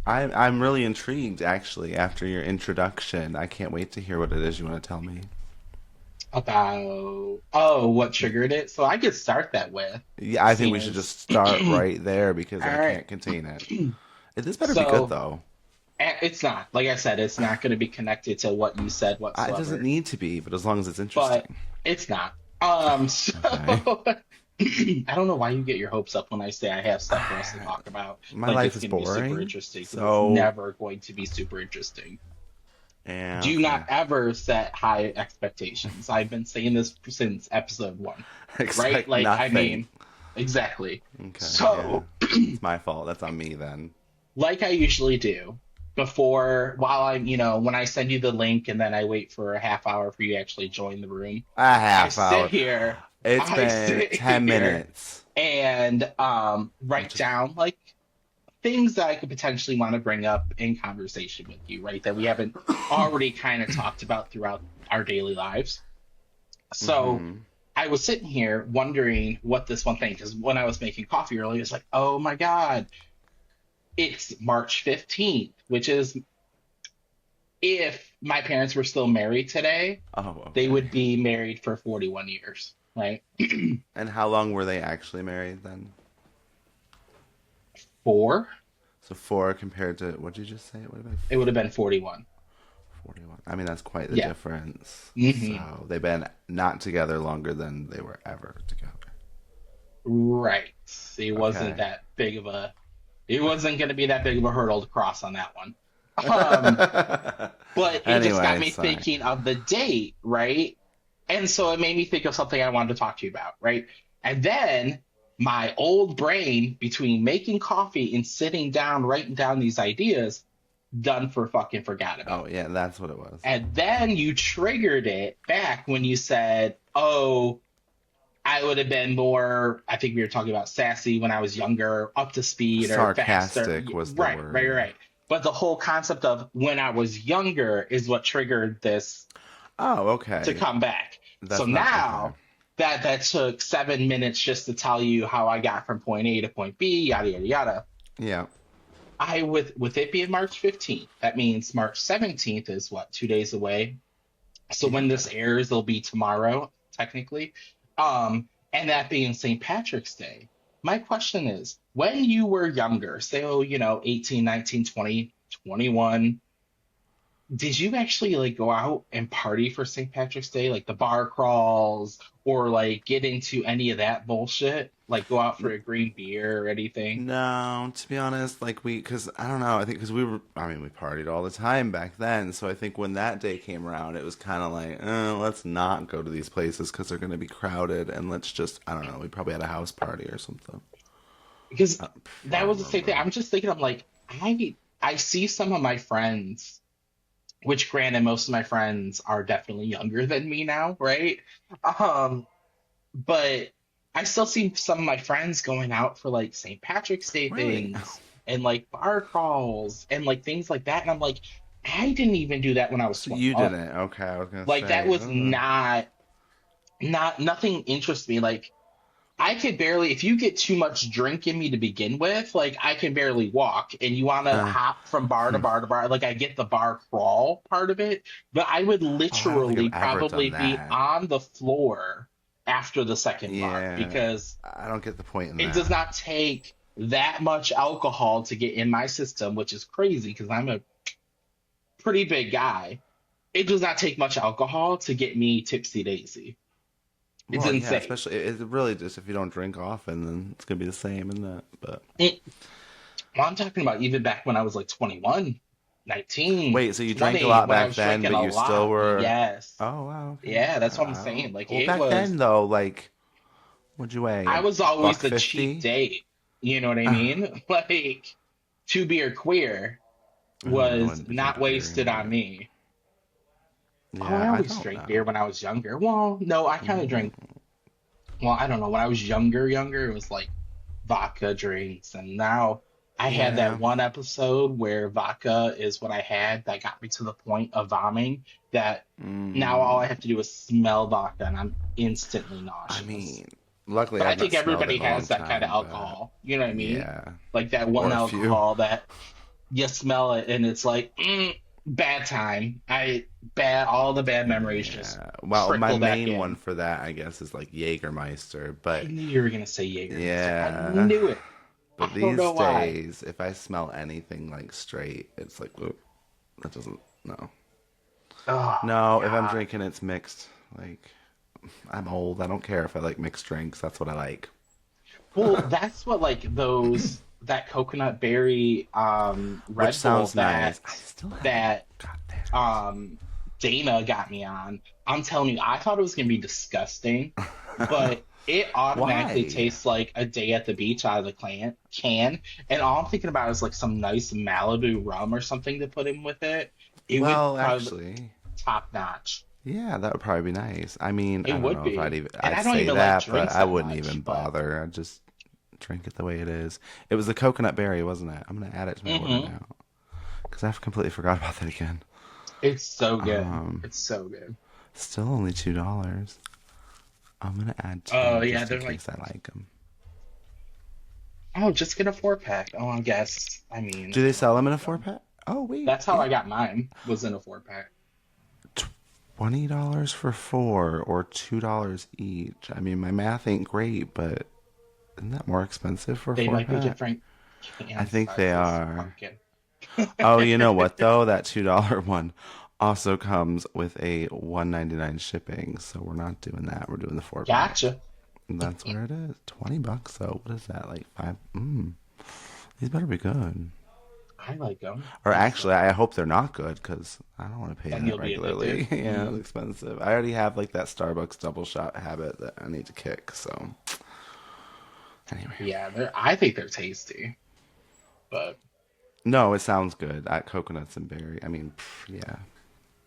I'm really intrigued, actually, after your introduction. I can't wait to hear what it is you want to tell me. About what triggered it. So I could start that with, Yeah, I think seeing we should as just start right there because all I right. can't contain it. This better be good, So though. it's not, like I said, it's not going to be connected to what you said It doesn't whatsoever, need to be, but as long as it's but interesting. it's not. So Okay. I don't know why you get your hopes up when I say I have stuff for us to talk about. My Like life it's is going to be super boring, interesting because it's so never going to be super interesting. yeah, Do not okay. ever set high expectations. I've been saying this since episode one, right? Expect Like, I nothing. mean, exactly. Okay, yeah. So, It's my fault. That's on me then. like I usually do, while I'm, when I send you the link and then I wait for a half hour for you to actually join the room, A I half sit hour. here, It's I been sit 10 here minutes. and write Which is down like things that I could potentially want to bring up in conversation with you, right? That we haven't already kind of talked about throughout our daily lives. So hmm I was sitting here wondering what this one thing, because when I was making coffee earlier, it's like, oh my God, it's March 15th, which is if my parents were still married today, Oh, they okay. would be married for 41 years, right? And how long were they actually married then? Four, So four compared to what did you just say? It would have been it would have been 41. 41. I mean, that's quite the Yeah. difference. Hmm. So they've been not together longer than they were ever together. Right. It wasn't Okay. that big of a, it wasn't going to be that big of a hurdle to cross on that one. Um, but it just got Anyway, me sorry. thinking of the date, right? And so it made me think of something I wanted to talk to you about, right? And then my old brain, between making coffee and sitting down, writing down these ideas, done for fucking forgot Oh, about. yeah, that's what it was. And then you triggered it back when you said, oh, I would have been more, I think we were talking about sassy when I was younger, up to speed or faster. Sarcastic was the Right, right, word. right. But the whole concept of when I was younger is what triggered this Oh, to okay. come back. So That's not okay. now that took 7 minutes just to tell you how I got from point A to point B, yada yada yada. Yeah. I with it being March 15th, that means March 17th is what, 2 days away. So when Yeah. this airs, it'll be tomorrow, technically. And that being St. Patrick's Day. My question is, when you were younger, say, oh, 18, 19, 20, 21, did you actually like go out and party for St. Patrick's Day, like the bar crawls, or like get into any of that bullshit? Like go out for a green beer or anything? No, to be honest, because I don't know, I think because we partied all the time back then. So I think when that day came around, it was kind of like, let's not go to these places because they're going to be crowded, and let's just, I don't know, we probably had a house party or something. Because I, I that don't was the same thing. remember. I'm just thinking, I'm like, I see some of my friends, which granted, most of my friends are definitely younger than me now, right? Um, but I still see some of my friends going out for like St. Patrick's Day Really? things and like bar crawls and like things like that. And I'm like, I didn't even do that when I was So you 21. didn't? Okay, I was gonna Like that say. was nothing interests me. Like I could barely, if you get too much drink in me to begin with, like I can barely walk and you want to Uh, hop from bar to hmm. bar to bar. Like I get the bar crawl part of it, but I would Oh, I don't think literally I've ever probably done be that. on the floor after the second bar Yeah, because I don't get the point in it does that. not take that much alcohol to get in my system, which is crazy because I'm a pretty big guy. It does not take much alcohol to get me tipsy daisy. It's Well, yeah, insane. especially it really just if you don't drink often, then it's gonna be the same in that. But Mm. Well, I'm talking about even back when I was like 21, 19, wait, so you drank a 20, lot when I back was then, drinking but a you still lot. were. Yes. Oh wow, okay. Yeah, that's what I'm saying. Like Well, it back was, then though, like, what'd you weigh? I A was always buck the cheap 50? date. You know what I mean? Like, to be a queer I was wouldn't be not drinking beer wasted on anymore. me. Oh, I Yeah, I always don't drank beer know. when I was younger. Well, no, I kind of drank. Mm, Well, I don't know. When I was younger, it was like vodka drinks. And now I had that yeah. one episode where vodka is what I had that got me to the point of vomiting. That now all I Mm, have to do is smell vodka and I'm instantly I nauseous. mean, luckily But I I've not think smelled it everybody in a long has that kind of time, but alcohol. You know what I mean? yeah, Like that one or a few. alcohol that. you smell it and it's like bad time. I bad all the bad memories just Yeah. Well, my trickle back main one in. for that, I guess, is like Jägermeister. I But knew you were gonna say Jägermeister. I yeah. knew it. I But don't these know why. days, if I smell anything like straight, it's like, "Oop, that doesn't, no. Oh my No, if I'm God. drinking, it's mixed. Like, I'm old. I don't care if I like mixed drinks. That's what I like. Well, that's what like those that coconut berry Which Red Bull sounds nice. I still haven't. that God damn um Dana got me on. I'm telling you, I thought it was gonna be disgusting, it. but it automatically Why? tastes like a day at the beach out of the can. And all I'm thinking about is like some nice Malibu rum or something to put in with it. It would Well, probably actually, top notch. yeah, that would probably be nice. I mean, It I don't would know if be. And I'd I don't say even like that, but drinks I that wouldn't much, even but bother. I'd just drink it the way it is. It was the coconut berry, wasn't it? I'm gonna add it to my order hmm now because I completely forgot about that again. it's so good. Um, It's so good. Still only $2. I'm gonna add Oh two yeah, just in they're like, case I like them. oh, just get a 4 pack. Oh, I guess. I mean, Do they I don't sell them in like a four them. pack? Oh wait, That's how yeah, I got mine. Was in a 4 pack. $20 for four or $2 each. I mean, my math ain't great, but isn't that more expensive for a They four might be pack? different I can think they sizes. are. Pumpkin. Oh, you know what though? That $2 one also comes with a 199 shipping, so we're not doing that. We're doing the four pack. Gotcha. And that's where it is. $20 though. What is that? Like five? These better be good. I like them. Or And so actually, I hope they're not good because I don't want to pay then that you'll be addicted. regularly. Yeah, it's Mm. expensive. I already have like that Starbucks double shot habit that I need to kick. So anyway, Yeah, I think they're tasty. But no, it sounds good. Coconuts and berry. I mean, yeah,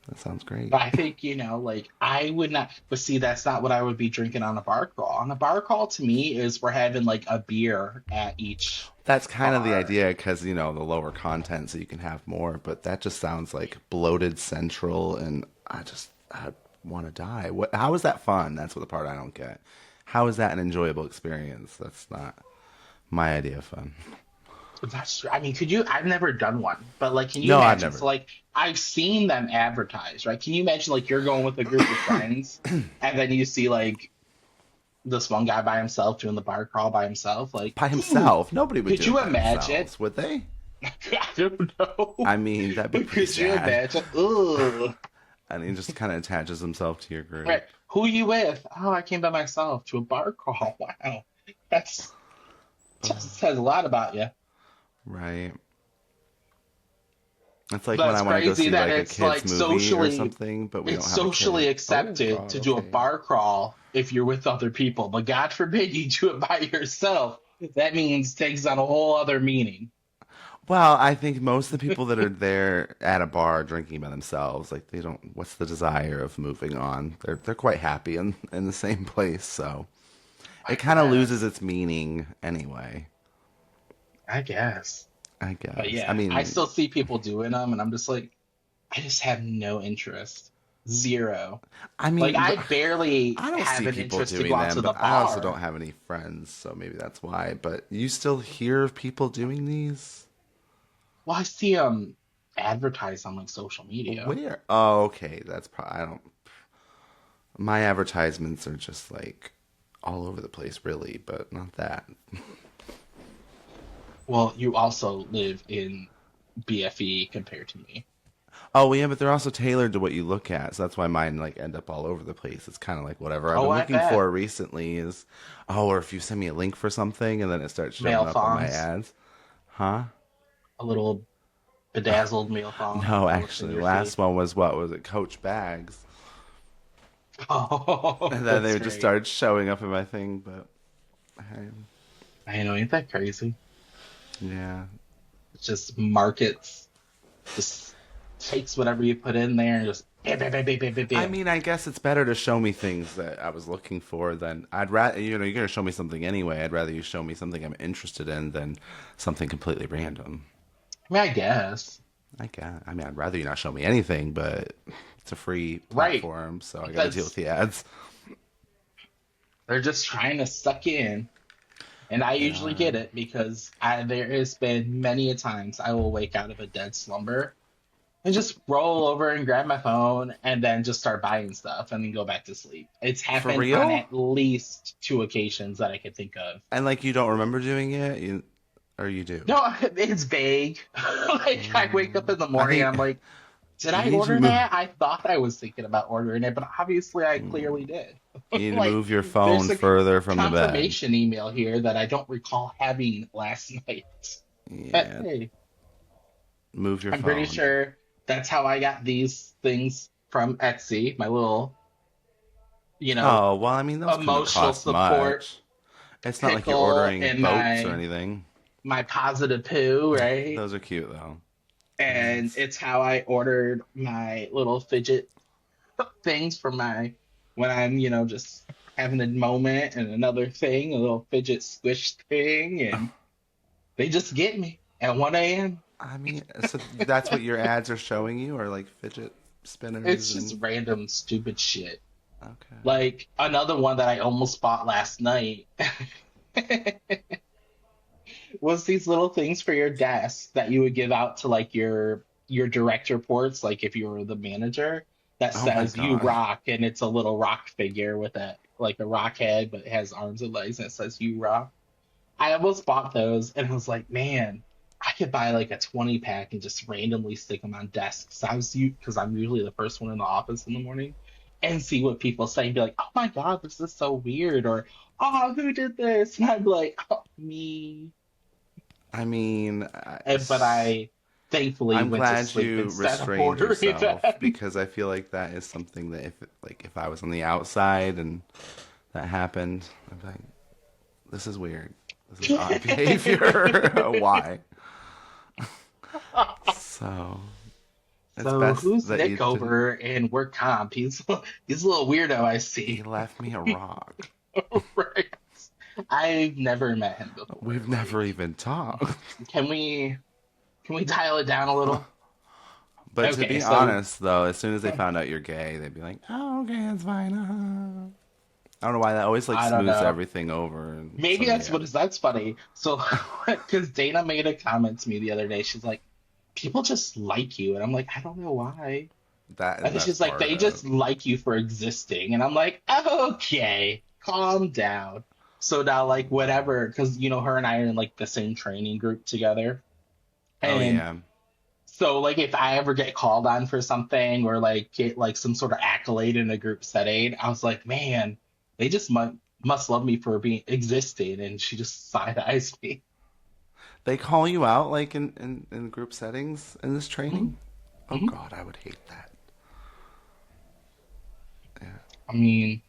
that sounds great. I think, like I would not, but see, that's not what I would be drinking on a bar crawl. On a bar crawl, to me, is we're having like a beer at each That's kind of the bar. idea because the lower content, so you can have more. But that just sounds like bloated central, and I want to die. What? How is that fun? That's what the part I don't get. How is that an enjoyable experience? That's not my idea of fun. That's true. I mean, could you? I've never done one, but like, can you No, I've imagine? So, never. like, I've seen them advertised, right? Can you imagine, like, you're going with a group of friends, and then you see like this one guy by himself doing the bar crawl by himself? Like, By ooh, himself. Nobody would could do it you by imagine? themselves, would they? I don't know, I mean, that'd be but pretty could you sad. imagine? Ugh. And he just kind of attaches himself to your Right. group. Who you with? Oh, I came by myself to a bar crawl. Wow, that's just says a lot about you. Right. It's like But when it's I want to go crazy see that like a it's kids like movie or socially something, but we it's don't have a socially kid. Oh accepted God, to do a okay. bar crawl if you're with other people, but God forbid you do it by yourself. That means takes on a whole other meaning. Well, I think most of the people that are there at a bar drinking by themselves, like they don't. What's the desire of moving on? They're quite happy in the same place, so I it kind of loses guess. its meaning anyway. I guess. I But guess. I yeah, I mean, still see people doing them, and I'm just like, I just have no interest. Zero. I Like, mean, I barely I don't have see an people interest to doing go out them, to but the I also don't bar. have any friends, so maybe that's why. But you still hear of people doing these? Well, I see advertised on like social media. Where? Oh, okay. That's probably. I don't. My advertisements are just like all over the place, really, but not that. Well, you also live in BFE compared to me. Oh, yeah, but they're also tailored to what you look at, so that's why mine like end up all over the place. It's kind of like whatever I've Oh, been I looking bet. for recently is, oh, or if you send me a link for something and then it starts showing Male up on my thongs, ads, huh? a little bedazzled male thong No, that looks in actually, your last feed. one was what was it? Coach bags, Oh, and then that's they just great. started showing up in my thing. But hey, I know, ain't that crazy? yeah, It's just markets, just takes whatever you put in there and just bam, bam, bam, bam, bam, bam, I bam. mean, I guess it's better to show me things that I was looking for than I'd rather. You're gonna show me something anyway. I'd rather you show me something I'm interested in than something completely random. I mean, I guess. I can. I mean, I'd rather you not show me anything, but it's a free Right. platform, so I got to deal with Because the ads. they're just trying to suck you in. And I They usually get are. it because there has been many a times I will wake out of a dead slumber and just roll over and grab my phone and then just start buying stuff and then go back to sleep. It's For happened on real? at least two occasions that I could think of. And like you don't remember doing it? Or you do? No, it's vague. Like I wake up in the I morning and think I'm like, did I you need to order move. that? I thought I was thinking about ordering it, but obviously I clearly did. You need to Like move your there's phone a further from the bed. confirmation email here that I don't recall having last night. But Yeah, hey, move your I'm pretty phone. sure that's how I got these things from Etsy, my little, you know, Oh, well, I mean, those couldn't have emotional cost support much. It's not like you're pickle ordering and boats or anything. my positive poo, right? Those are cute, though. I mean, And that's. it's how I ordered my little fidget things for my when I'm, just having a moment and another thing, a little fidget squish thing, and they just get me at 1 a.m. I mean, so that's what your ads are showing you, or like fidget spinners It's and. just random stupid shit. Okay. Like another one that I almost bought last night was these little things for your desk that you would give out to like your direct reports, like if you were the manager, that Oh my says you God. rock, and it's a little rock figure with a like a rock head, but it has arms and legs and it says you rock. I almost bought those and I was like, man, I could buy like a 20 pack and just randomly stick them on desks. Because I'm usually the first one in the office in the morning and see what people say and be like, oh my God, this is so weird. Or, oh, who did this? And I'd be like, oh, me. I mean, But I thankfully I'm went to glad sleep you instead of restrained ordering yourself them. because I feel like that is something that if I was on the outside and that happened, I'd be like, this is weird. This is odd behavior. Why? So it's So best who's that you Nick didn't. over in work comp? He's a little weirdo, I He see. left me a rock. Right. I've never met him before. We've never Like, even talked. can we can we dial it down a little? But to Okay, be so honest, though, as soon as they found out you're gay, they'd be like, "Oh, okay, it's fine." I don't know why that always like I don't smooths know. everything over, and so Maybe yeah, that's funny. So, because Dana made a comment to me the other day, she's like, "People just like you," and I'm like, "I don't know why." And that's she's like, part "They of it. just like you for existing," and I'm like, "Okay, calm down." So now, like, whatever, because her and I are in like the same training group together, Oh and yeah, so like if I ever get called on for something or like get like some sort of accolade in a group setting, I was like, man, they just must love me for being existing, and she just side eyes me. they call you out like in group settings in this Hmm. training. Oh Hmm. God, I would hate that. Yeah. I mean,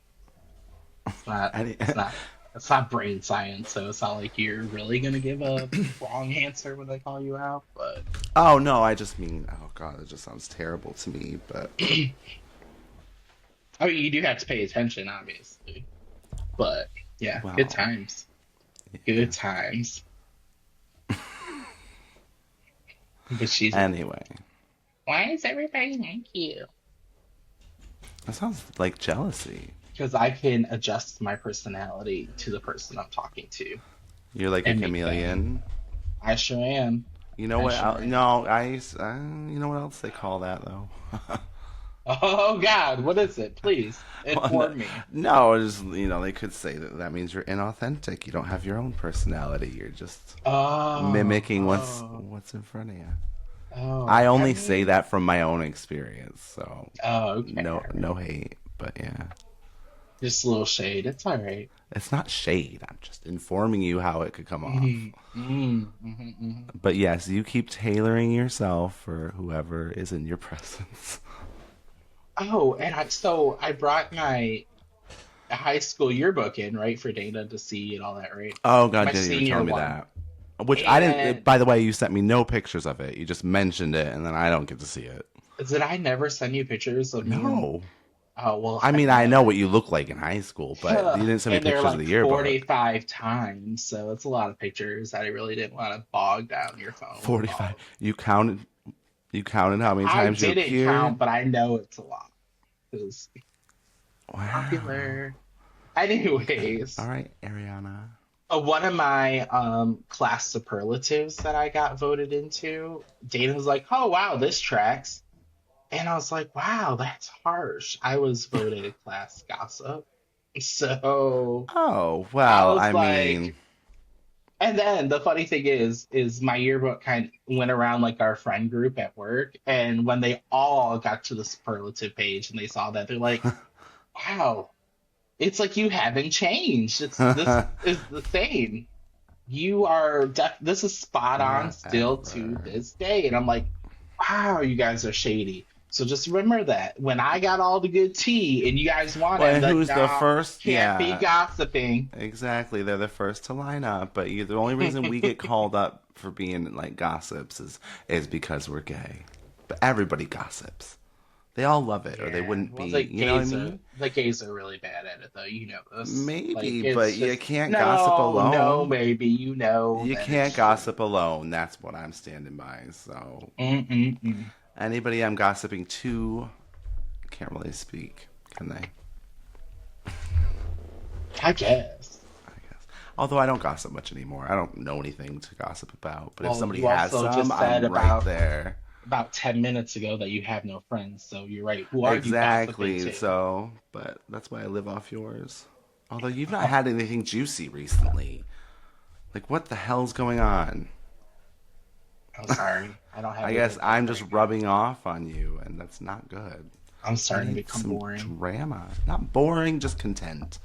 it's not Any, it's not it's not brain science, so it's not like you're really gonna give a wrong answer when they call you out. But oh no, I just mean, oh God, it just sounds terrible to me. But I mean, you do have to pay attention, obviously. But yeah, good well, times, yeah. good times. But she's like, Anyway, why is everybody like you? that sounds like jealousy. Because I can adjust my personality to the person I'm talking to You're like a and make them. chameleon. I sure am. You know I what? sure am. No, you know what else they call that though? Oh God, what is it? Please Well, no, inform me. no, just they could say that that means you're inauthentic. You don't have your own personality. You're just Oh, mimicking oh, what's in front of you. I oh. I only say mean, that from my own experience, so oh, okay, all no right. hate, but yeah, Just a little shade. It's all right. it's not shade. I'm just informing you how it could come off. Mm, mm, mm, mm. But yes, you keep tailoring yourself for whoever is in your presence. Oh, and I brought my high school yearbook in, right, for Dana to see and all that, right? Oh God, My yeah, you were senior telling me one. that. Which I didn't. And By the way, you sent me no pictures of it. You just mentioned it, and then I don't get to see it. did I never send you pictures of me and No. oh well, I I mean, I know what never. you look like in high school, but you didn't send me And they're pictures of like the yearbook. 45 times, so it's a lot of pictures that I really didn't want to bog down your phone with 45. all of. You counted. You counted how many I times you didn't appeared. count, but I know it's a lot because Wow. popular. Okay. All Anyways, right, Ariana. One of my class superlatives that I got voted into, Dana was like, "Oh wow, this tracks," and I was like, "Wow, that's harsh." I was voted a class gossip, so Oh, I well, was I mean, like, and then the funny thing is my yearbook kind of went around like our friend group at work, and when they all got to the superlative page and they saw that, they're like, "Wow, it's like you haven't changed. This is the same. You are this is spot on still to whatever. this day." And I'm like, "Wow, you guys are shady." So just remember that when I got all the good tea and you guys want Well, it, I'm and like, who's the "Nah, first? can't be Yeah, gossiping." exactly. They're the first to line up. But the only reason we get called up for being like gossips is because we're gay. But everybody gossips. They all love it, or they Yeah, wouldn't well, be. You know what I mean? the gays are really bad at it, though. You know this. Like, Maybe, it's but you just can't gossip no, no, alone. maybe you know You that can't it's true. gossip alone. That's what I'm standing by. So Mm-mm-mm. anybody I'm gossiping to can't really speak, can they? I guess. I guess. Although I don't gossip much anymore. I don't know anything to gossip about. But if Well, somebody you has also some, just said I'm right there. about 10 minutes ago that you have no friends, so you're right. Who are you gossiping Exactly. to? So, but that's why I live off yours. Although you've not had anything juicy recently. Like, what the hell's going on? I'm sorry. I don't have I guess anything I'm good just right now. rubbing off on you, and that's not good. I'm I starting to need become some boring. drama. Not boring, just content.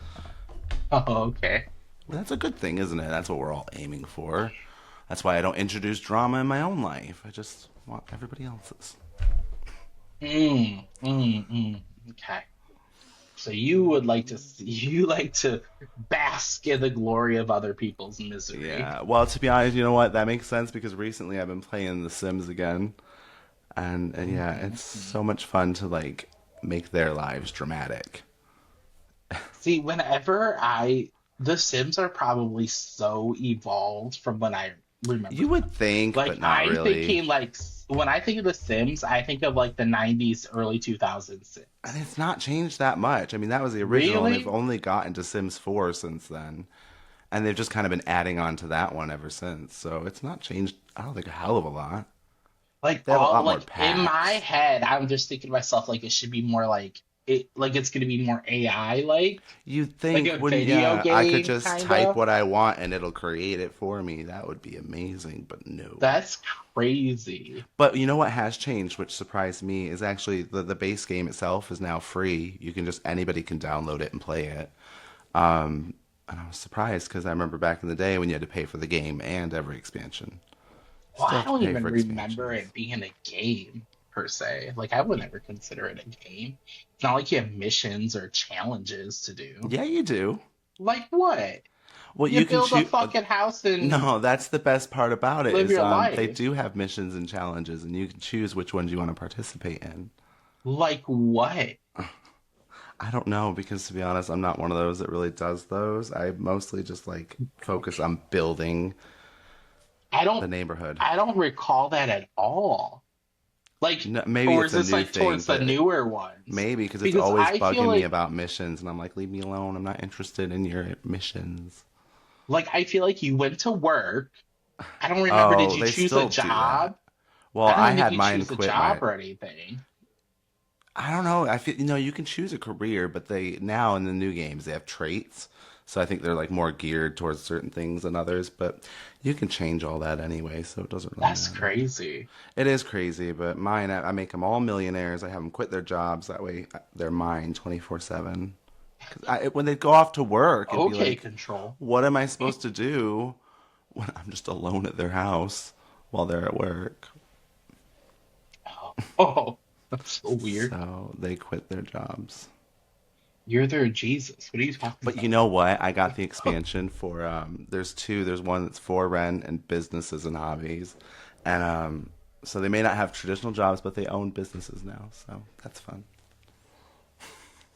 Oh, okay. Well, that's a good thing, isn't it? That's what we're all aiming for. That's why I don't introduce drama in my own life. I just want everybody else's. Okay. So you would like to see, you like to bask in the glory of other people's misery. Yeah. Well, to be honest, you know what? That makes sense because recently I've been playing The Sims again, and yeah, it's Mm-mm-mm. so much fun to like make their lives dramatic. See, the Sims are probably so evolved from when I remember You them. would think, Like but not I'm really. thinking like when I think of the Sims, I think of like the 90s, early 2000s And Sims. it's not changed that much. I mean, that was the original, and they've Really? only gotten to Sims 4 since then. And they've just kind of been adding on to that one ever since. So it's not changed, I don't think, a hell of a lot. Like They have a lot more like in my packs. head, I'm just thinking to myself like it should be more like it's gonna be more AI You'd like think, a wouldn't video ya? I could game just kind type of. what I want and it'll create it for me. That would be amazing, but no. That's crazy. But you know what has changed, which surprised me, is actually the base game itself is now free. You can just, anybody can download it and play it. And I was surprised because I remember back in the day when you had to pay for the game and every expansion. Well, Still I have to don't pay for even remember expansions. it being a game per se. Like I would never consider it a game. It's not like you have missions or challenges to do. Yeah, you do. Like what? Well, You you can build a choose. fucking house and No, that's the best part about it live is your they life. do have missions and challenges, and you can choose which ones you want to participate in. Like what? I don't know because to be honest, I'm not one of those that really does those. I mostly just like focus on building I don't the neighborhood. I don't recall that at all. Like, No, maybe or it's is a this new like thing, towards the but newer ones? maybe because it's Because always I feel bugging me about missions, and I'm like, leave me alone. I'm not interested in your missions. I feel like you went to work. I don't remember. Did Oh, you they choose a still do that. job? Well, I don't I even think had you mine choose a quit job my. or anything. I don't know. I feel you can choose a career, but they now in the new games they have traits. So I think they're like more geared towards certain things than others, but you can change all that anyway, so it doesn't really That's matter. crazy. It is crazy, but mine, I make them all millionaires. I have them quit their jobs. That way they're mine 24/7. Because when they go off to work, it'd be Okay, like, control. what am I supposed to do when I'm just alone at their house while they're at work? Oh, oh, that's so weird. So they quit their jobs. You're their Jesus. What are you talking But you about? know what? I got the expansion for there's two. There's one that's for rent and businesses and hobbies. And so they may not have traditional jobs, but they own businesses now. So that's fun.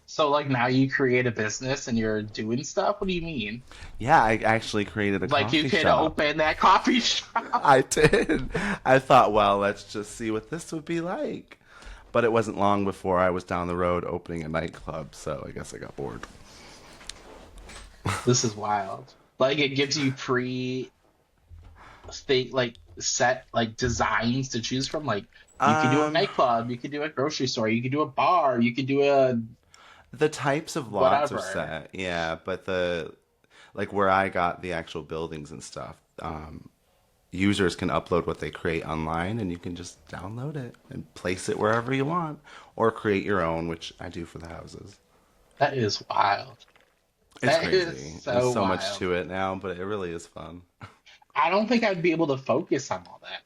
So like now you create a business and you're doing stuff? What do you mean? Yeah, I actually created a Like you coffee could shop. open that coffee shop? I did. I thought, well, let's just see what this would be like. But it wasn't long before I was down the road opening a nightclub, so I guess I got bored. This is wild. Like it gives you pre state like set like designs to choose from. Like you could do a Um, nightclub, you could do a grocery store, you could do a bar, you could do a the types of lots are whatever. set, yeah, but the like where I got the actual buildings and stuff, users can upload what they create online, and you can just download it and place it wherever you want, or create your own, which I do for the houses. That is wild. It's That is crazy. There's so so much wild. to it now, but it really is fun. I don't think I'd be able to focus on all that.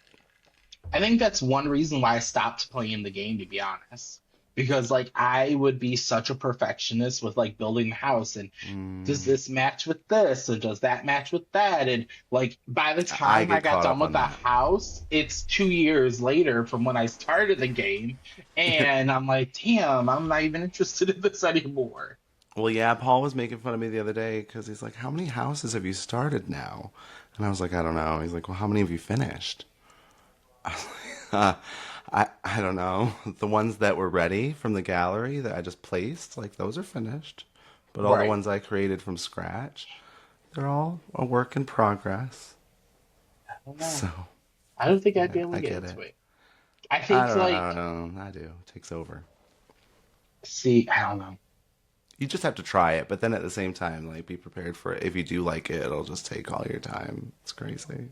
I think that's one reason why I stopped playing the game, to be honest. Because like I would be such a perfectionist with like building the house and does Mm, this match with this or does that match with that? And like by the I time I get got caught done up with on the that. house, it's 2 years later from when I started the game, and I'm like, damn, I'm not even interested in this anymore. Well, yeah, Paul was making fun of me the other day because he's like, "How many houses have you started now?" And I was like, "I don't know." He's like, "Well, how many have you finished?" I don't know. The ones that were ready from the gallery that I just placed, like those are finished. But all the Right. ones I created from scratch, they're all a work in progress. I don't know. So, I don't think I'd be yeah, able to I get get into it. it. I think I like don't know. I do. It takes over. see, I don't know. You just have to try it, but then at the same time, like be prepared for it. If you do like it, it'll just take all your time. It's crazy.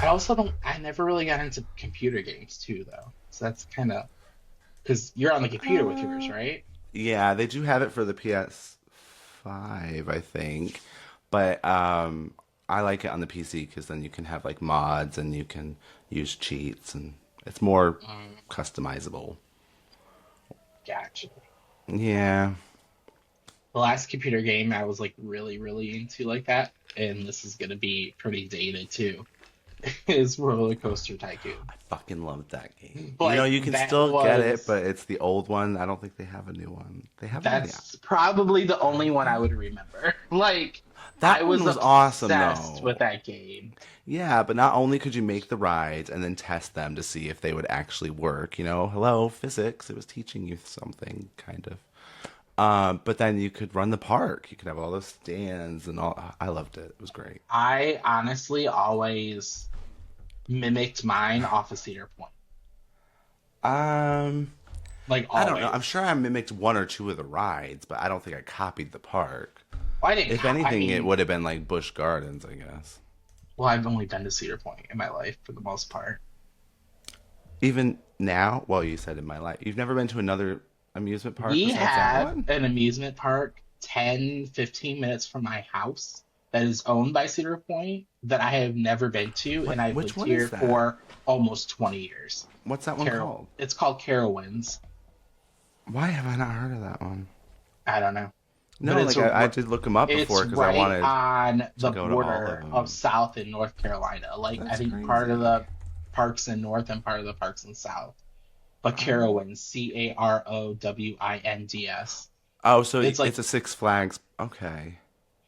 I also don't. I never really got into computer games too, though. So that's kind of because you're on the computer with yours, Uh, right? yeah, they do have it for the PS5, I think. But I like it on the PC because then you can have like mods and you can use cheats and it's more customizable. Gotcha. Yeah. The last computer game I was like really, really into like that, and this is gonna be pretty dated too, is Roller Coaster Tycoon. I fucking love that game. You know, Like you can that still get it, was but it's the old one. I don't think they have a new one. They have it on the that's probably the only one I iPad. would remember. Like I That one was was awesome obsessed with though. that game. Yeah, but not only could you make the rides and then test them to see if they would actually work, you know, hello, physics, it was teaching you something, kind of. But then you could run the park. You could have all those stands and all. I loved it. It was great. I honestly always mimicked mine off of Cedar Point. Um, Like I don't know. I'm always. sure I mimicked one or two of the rides, but I don't think I copied the park. Well, I didn't. If I anything, it mean, would have been like Busch Gardens, I guess. well, I've only been to Cedar Point in my life for the most part. Even now, well, you said in my life, you've never been to another amusement park We besides that have one? an amusement park 10, 15 minutes from my house that is owned by Cedar Point that I have never been to, What? and I've Which lived one is here that? for almost 20 years. What's that one Carol, called? it's called Carowinds. Why have I not heard of that one? I don't know, but No, like I did look them up it's before because I right wanted on to the go to all of border of them. South and North Carolina. Like I That's think part of crazy. the parks in North and part of the parks in South. But Oh. Carowinds, Carowinds. Oh, so It's like it's a Six Flags. Okay.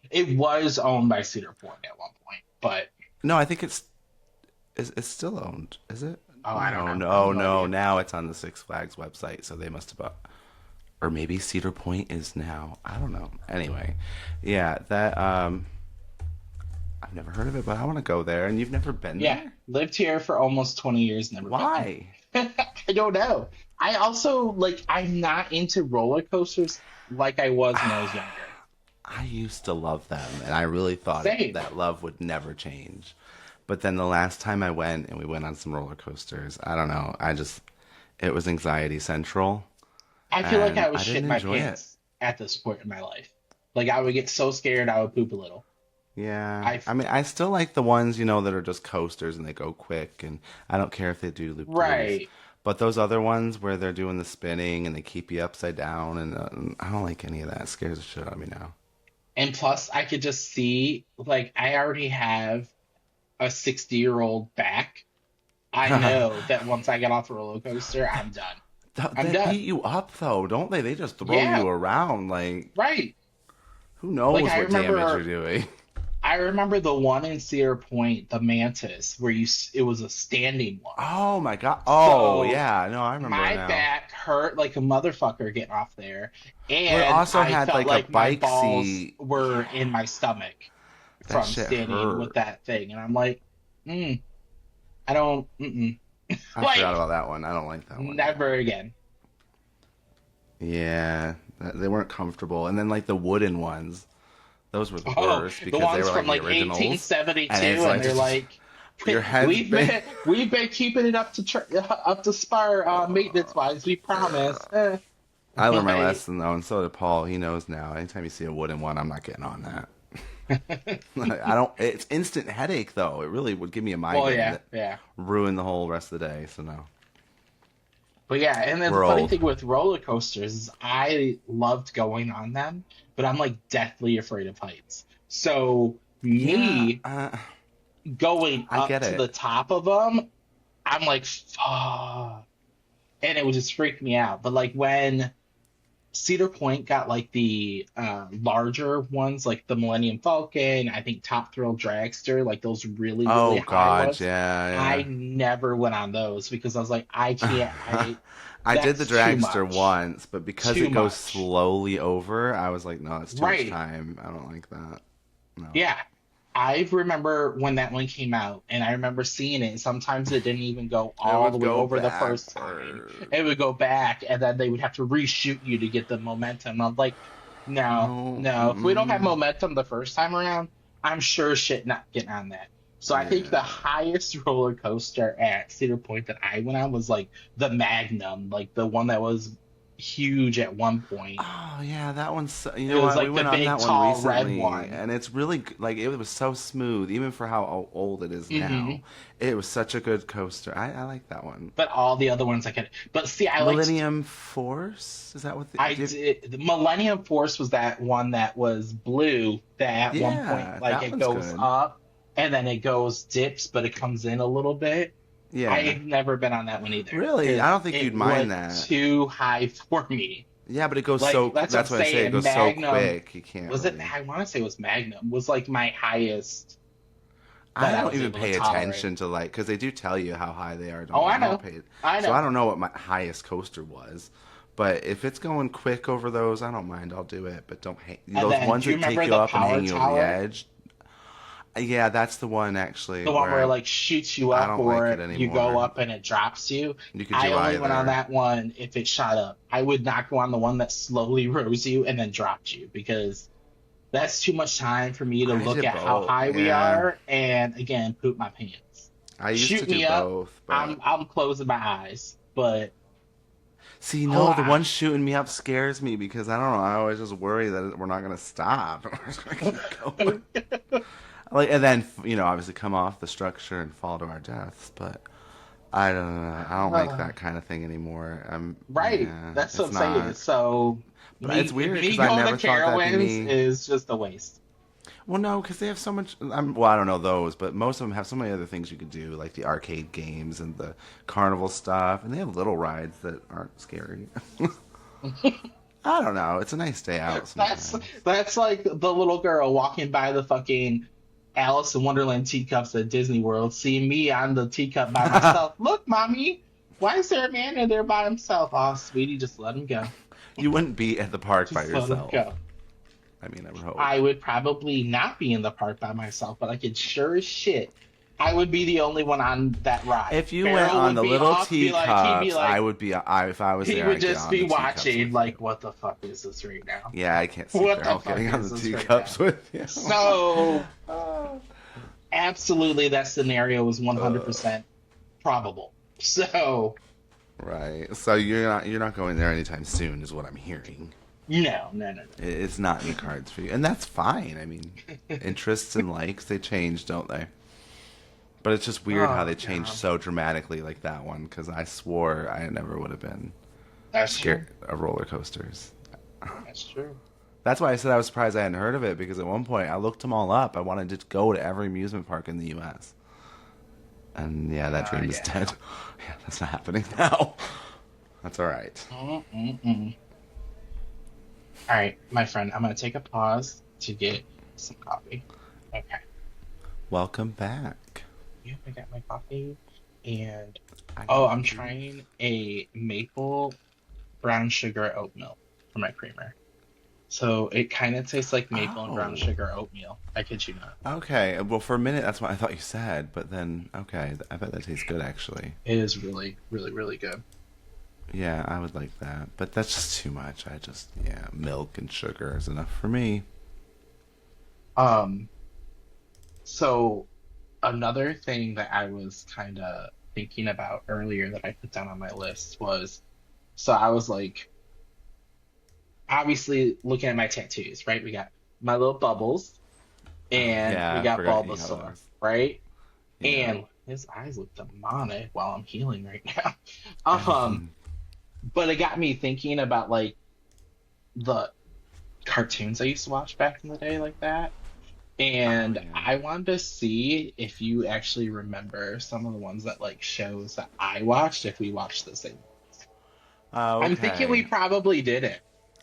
it was owned by Cedar Point at one point, but No, I think it's still owned. Is it? oh, I don't No, know. I have no, no no. idea. Now it's on the Six Flags website, so they must have. Or maybe Cedar Point is now. I don't know. Anyway, yeah, that I've never heard of it, but I want to go there. And you've never been Yeah, there? lived here for almost 20 years, never been. Why? I don't know. I also like I'm not into roller coasters like I was when I was younger. I used to love them, and I really thought Same. that love would never change. But then the last time I went and we went on some roller coasters, I don't know. It was anxiety central, I feel like and I would I shit didn't my enjoy it. pants at this point in my life. Like I would get so scared I would poop a little. Yeah, I I mean, I still like the ones, that are just coasters and they go quick, and I don't care if they do loop-de-loops. right. But those other ones where they're doing the spinning and they keep you upside down, and I don't like any of that. It scares the shit out of me now. And plus I could just see like I already have a 60-year-old back. I know that once I get off a roller coaster, I'm done. I'm They beat done. you up though, don't they? They just throw Yeah, you around like right. who Like knows I what damage you're remember doing. I I remember the one in Cedar Point, the Mantis, where it was a standing one. Oh my God. Oh So yeah, no, I remember my now. back hurt like a motherfucker getting off there, Well, it and also I had felt like a like my bike balls seat. were Yeah, in my stomach that from shit standing with hurt. that thing. And I'm like, I don't, I forgot like, about that one. I don't like that one. Yeah. never again. Yeah, they weren't comfortable. And then like the wooden ones, those were the Oh, worst the because they ones were from like the like originals, and 1872, it's and like they're like, your head's big. we've been keeping it up to spar maintenance wise. We promise. I learned my Like, lesson though, and so did Paul. He knows now. Anytime you see a wooden one, I'm not getting on that. I don't. It's instant headache though. It really would give me a well, migraine yeah, that yeah. ruin the whole rest of the day. So no, But yeah, and then the we're funny old. thing with roller coasters is I loved going on them, but I'm like deathly afraid of heights. So Yeah, me going I up get to the it. top of them, I'm like, fuck, and it would just freak me out. But like when Cedar Point got like the larger ones, like the Millennium Falcon, I think Top Thrill Dragster, like those really, really Oh high God, ones. I yeah, never went on those because I was like, I can't, yeah. I did the that's too dragster much. once, but because Too it goes much. slowly over, I was like, no, it's too much Right. time. I don't like that. No, Yeah. I remember when that one came out, and I remember seeing it. And sometimes it didn't even go it all the would way go over the first time. backward. It would go back, and then they would have to reshoot you to get the momentum. I'm like, no, No, no. If we don't have mm-mm. momentum the first time around, I'm sure shit not getting on that. So I think the Yeah. highest roller coaster at Cedar Point that I went on was like the Magnum, like the one that was huge at one point. Oh yeah, that one's. You It know was what? We like the went on big, that one tall, red recently, one. and it's really like it was so smooth, even for how old it is Hmm. now. It was such a good coaster. I like that one. But all the other ones I could. But see, I liked. Millennium Force, is that what I did. The Millennium Force was that one that was blue. That at one point, Yeah, like that it one's goes good. up and then it goes dips, but it comes in a little bit. Yeah. I've never been on that one either Really? I because don't think you'd it was mind that. too high for me. Yeah, but it goes Like so. that's what I'm That's what I say. It saying. goes so Magnum quick. You can't was it? really. I want to say it was Magnum was like my highest I that I don't was even able to pay tolerate. attention to like because they do tell you how high they are. Oh, Don't I I don't know, pay it. I So I know. don't know what my highest coaster was. But if it's going quick over those, I don't mind. I'll do it. But don't hang And those then, ones do you that take remember you the up and Power hang you over the Tower? edge. Yeah, that's the one actually The one where where it like shoots you I up don't like it or you go anymore. up and it drops you. You could I do only went on either. that one if it shot up. I would not go on the one that slowly rose you and then dropped you because that's too much time for me to I look did at how both. high we Yeah, are and again poop my pants. I used to Shoot do me up, both, but I'm closing my eyes. But see, oh, no, the one shooting me up scares me because I don't know. I always just worry that we're not gonna stop. We're just gonna keep going. Like, and then obviously come off the structure and fall to our deaths. But I don't know. I don't like that kind of thing anymore. right. Yeah, That's what it's I'm saying. not. So But it's weird me because I going to never thought that'd be Carowinds me. is just a waste. Well, no, because they have so much. Well, I don't know those, but most of them have so many other things you could do, like the arcade games and the carnival stuff, and they have little rides that aren't scary. I don't know. It's a nice day out That's sometimes. that's like the little girl walking by the fucking Alice in Wonderland teacups at Disney World, seeing me on the teacup by myself. Look, mommy, why is there a man in there by himself? Oh, sweetie, just let him go. You wouldn't be at the park by Just let him yourself. go. I mean, I would hope. I would probably not be in the park by myself, but I could sure as shit. I would be the only one on that ride. If you went Farrell on would the be little off, he'd be teacups, I like, would be. If I was he there, would I'd get just on be the teacups watching, with you. like, what the fuck is this right now? Yeah, I can't see What the Farrell fuck getting on is the this right now? teacups with you. So, absolutely, that scenario was Uh, 100% probable. So, right. So you're not going there anytime soon, is what I'm hearing. no, no, no, It's not in the cards for you, and that's fine. I mean, interests and likes they change, don't they? But it's just no. weird how Oh, they changed God. so dramatically like that one because I swore I never would have been That's true. scared of roller coasters. That's true. That's why I said I was surprised I hadn't heard of it because at one point I looked them all up. I wanted to go to every amusement park in the U.S. And yeah, that dream is Yeah, dead. no. Yeah, that's not happening now. That's all right. Mm-mm-mm. All right, my friend, I'm going to take a pause to get some coffee. Okay. Welcome back. Yeah, I got my coffee, and I got oh, my I'm juice. trying a maple brown sugar oat milk for my creamer. So it kind of tastes like maple and brown Oh, sugar oatmeal. I kid you not. okay. Well, for a minute, that's what I thought you said, but then, okay, I bet that tastes good actually. It is really, really, really good. Yeah, I would like that, but that's just too much. Yeah, milk and sugar is enough for me. Um, so another thing that I was kind of thinking about earlier that I put down on my list was, so I was like, obviously looking at my tattoos, right? We got my little bubbles Oh, and we yeah, I got forgot you got Bulbasaur, those. right? Yeah. And his eyes look demonic while I'm healing right now. Um, but it got me thinking about like the cartoons I used to watch back in the day, like that. Oh, And yeah. I wanted to see if you actually remember some of the ones that like shows that I watched, if we watched the same. Oh, I'm thinking we okay. probably didn't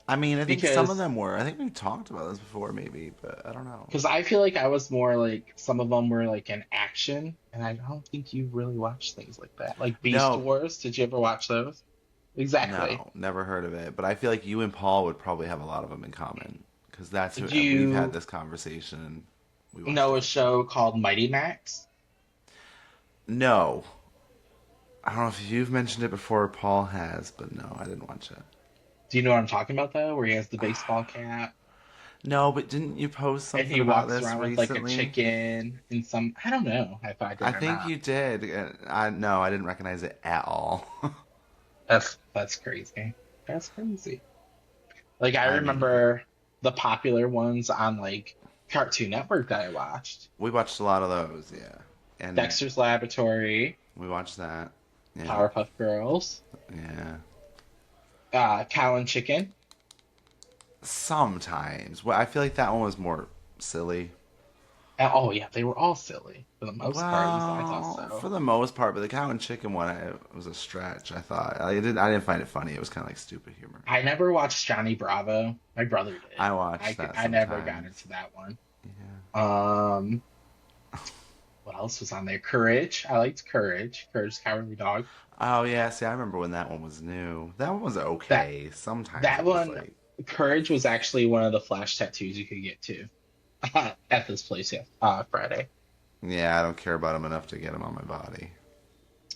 I mean, I think some of because them were. I think we've talked about this before, maybe, but I don't know. I feel like I was more like some of them were like an action, and I don't think you really watched things like that. Like Beast No, Wars, did you ever watch those? Exactly. no, never heard of it. But I feel like you and Paul would probably have a lot of them in common because that's who Did we've had you this conversation and we watched know it a with them. show called Mighty Max? No, I don't know if you've mentioned it before. Paul has, but no, I didn't watch it. Do you know what I'm talking about though? Where he has the baseball cap No, but didn't you post and something he about walks this around with like a recently? chicken and some, I don't know if I I did or think not. you did. I no, I didn't recognize it at all. That's crazy. That's crazy. Like I I mean, remember the popular ones on like Cartoon Network that I watched. we watched a lot of those, yeah, and Dexter's Laboratory, we watched that. Yeah, Powerpuff Girls, yeah. Cow and Chicken. Sometimes. Well, I feel like that one was more silly. And, oh yeah, they were all silly for the most part. At least I thought Well, so. for the most part, but the cow and chicken one was a stretch. I thought I didn't find it funny. It was kind of like stupid humor. I never watched Johnny Bravo. My brother did. I watched that I never got sometimes. into that one. Yeah. Um, what else was on there? Courage. I liked Courage. Courage the Cowardly Dog. Oh yeah. See, I remember when that one was new. That one was That okay. Sometimes that it was one, like, Courage was actually one of the flash tattoos you could get too at this place. Yeah, Friday. yeah, I don't care about him enough to get him on my body.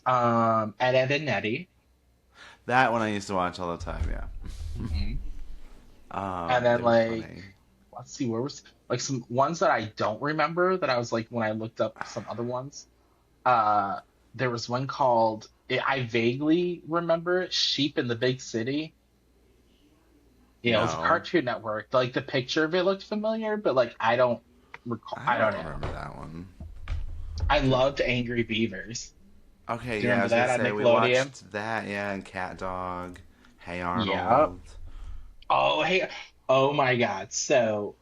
Ed and Nettie. That one I used to watch all the time. Yeah. Hmm. And They then were like, funny. let's see, where was like some ones that I don't remember that I was like when I looked up some other ones. Uh, there was one called I vaguely remember it, Sheep in the Big City. Yeah, it was a No, Cartoon Network. Like the picture of it looked familiar, but like I don't recall. I I don't don't know. remember that one. I loved Angry Beavers. Okay, Do you yeah, I remember was gonna that on say we Nickelodeon? watched that, yeah, and Cat Dog, Hey Yeah. Arnold. Oh, hey. Oh my God. So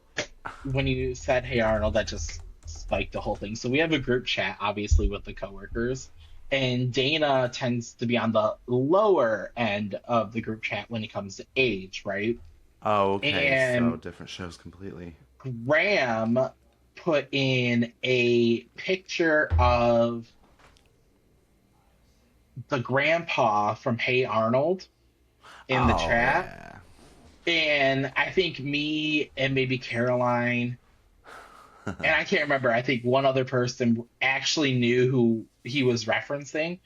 when you said "Hey Arnold," that just spiked the whole thing. So we have a group chat, obviously, with the coworkers, and Dana tends to be on the lower end of the group chat when it comes to age, right? Oh, okay, so And different shows completely. Graham put in a picture of the grandpa from Hey Arnold in the Oh chat. yeah. And I think me and maybe Caroline, and I can't remember, I think one other person actually knew who he was referencing.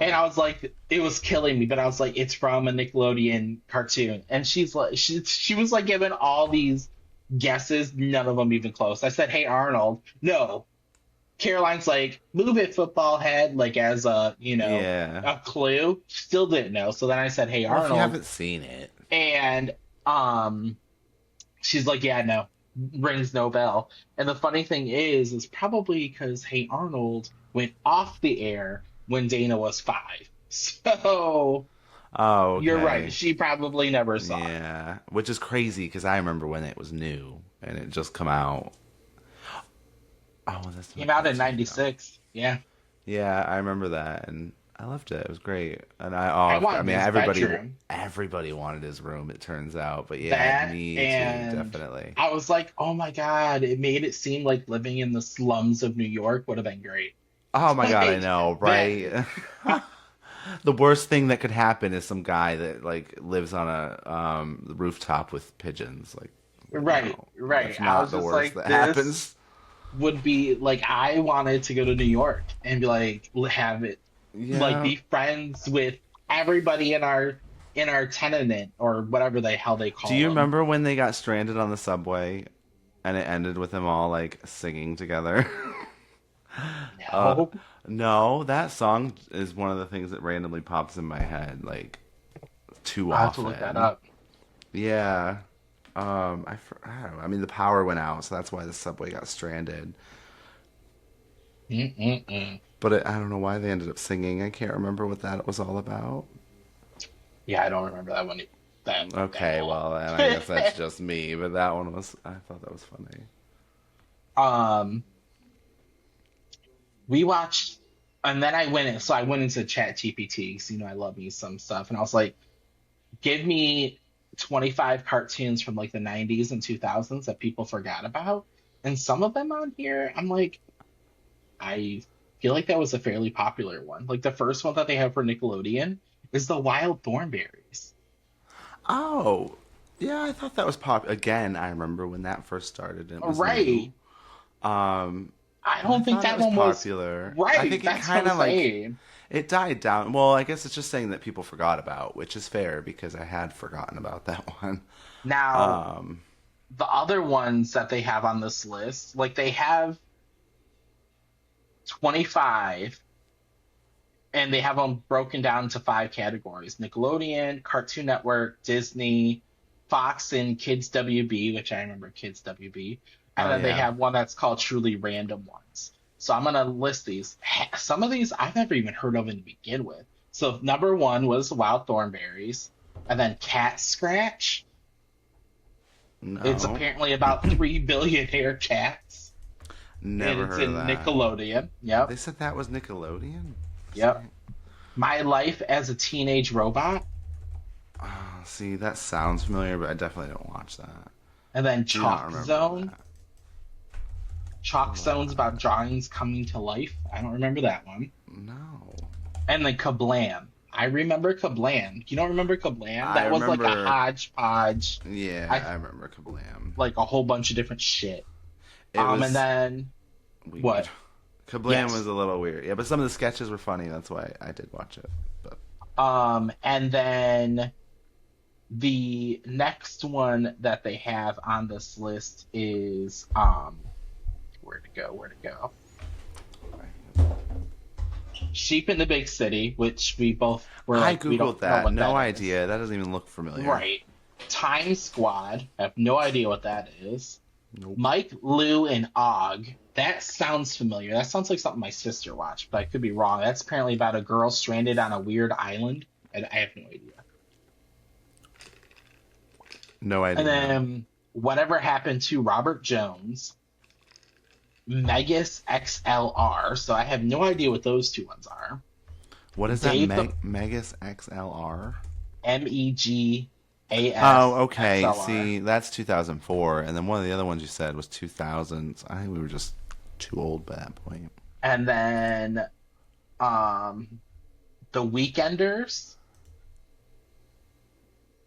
And Oh. I was like, it was killing me, but I was like, it's from a Nickelodeon cartoon. And she's like, she was like giving all these guesses, none of them even close. I said, "Hey Arnold." No. Caroline's like, "Move it, football head," like as a, Yeah. a clue. Still didn't know. So then I said, "Hey Well, if you Arnold." haven't seen it. And um she's like, "Yeah, no, rings no bell." And the funny thing is probably because Hey Arnold went off the air when Dana was 5. So Oh, you're right. okay. She probably never saw it. Yeah, which is crazy because I remember when it was new and it just come out. Oh, that's not Came out in cartoon though. '96. Yeah. Yeah, I remember that, and I loved it. It was great. And I I wanted mean, his bedroom. everybody wanted his room, it turns out. But yeah, That me too, and definitely. I was like, oh my God, it made it seem like living in the slums of New York would have been great. Oh my God, I Like know, that, right? The worst thing that could happen is some guy that like lives on a rooftop with pigeons. Like, right, no, right. that's I not was the just worst like, that this happens. would be like I wanted to go to New York and be like have it like Yeah. be friends with everybody in our tenement or whatever the hell they Do call you them. remember when they got stranded on the subway and it ended with them all like singing together? Uh, No, no, that song is one of the things that randomly pops in my head like too I have to look that often. up. Yeah. I don't know. I mean, the power went out, so that's why the subway got stranded. Mm-mm-mm. But I don't know why they ended up singing. I can't remember what that was all about. Yeah, I don't remember that one that at Okay, all. well, and I guess that's just me, but that one was, I thought that was funny. um, we watched, and then I went in, so I went into Chat GPT because you know I love me some stuff, and I was like, give me 25 cartoons from like the 90s and 2000s that people forgot about, and some of them on here, I'm like, I feel like that was a fairly popular one. Like the first one that they have for Nickelodeon is the Wild Thornberries. Oh, yeah, I thought that was pop. Again, I remember when that first started and it was Right. new. Um, I I don't think thought it that was one was popular. I right. think it That's what kind I'm of like saying. it died down. Well, I guess it's just saying that people forgot about, which is fair because I had forgotten about that one. Now, Um, the other ones that they have on this list, like they have 25 and they have them broken down into five categories: Nickelodeon, Cartoon Network, Disney, Fox, and Kids WB, which I remember Kids WB. And oh then they yeah. have one that's called Truly Random Ones. So I'm going to list these. Some of these I've never even heard of to begin with. So number one was Wild Thornberries, and then Cat Scratch. It's No. apparently about 3 billionaire cats, and Never it's heard of in that. Nickelodeon. Yep, They said that was Nickelodeon? yep. My Life as a Teenage Robot, See, that sounds familiar, but I definitely don't watch that. and then Do not Chalk remember Zone. that. Chalk What? Zone's about drawings coming to life. I don't remember that one. No. And then Kablam. I remember Kablam. You don't remember Kablam? I That was like a remember. hodgepodge. Yeah, I I remember Kablam. like a whole bunch of different shit. It And was then weird. what? Kablam was Yes. a little weird. Yeah, but some of the sketches were funny. That's why I did watch it. But And then the next one that they have on this list is where to go? Where to go? Sheep in the Big City, which we both were I like, we googled don't know that. what No that is. idea. That doesn't even look familiar. Right. Time Squad. I have no idea what that is. Nope. Mike, Lou, and Og. That sounds familiar. That sounds like something my sister watched, but I could be wrong. That's apparently about a girl stranded on a weird island, and I have no idea. No And idea. then whatever happened to Robert Jones, Megas XLR. So I have no idea what those two ones are. What is that? Dave the Megas XLR? Oh, MEGAS okay. XLR. See, that's 2004, and then one of the other ones you said was 2000s. I think we were just too old by that point. And then um The Weekenders,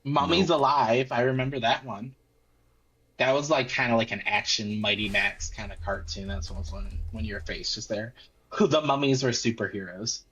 Mummies Nope. Alive. I remember that one. That was like kind of like an action Mighty Max kind of cartoon. That's what was when your face is there. The mummies were superheroes.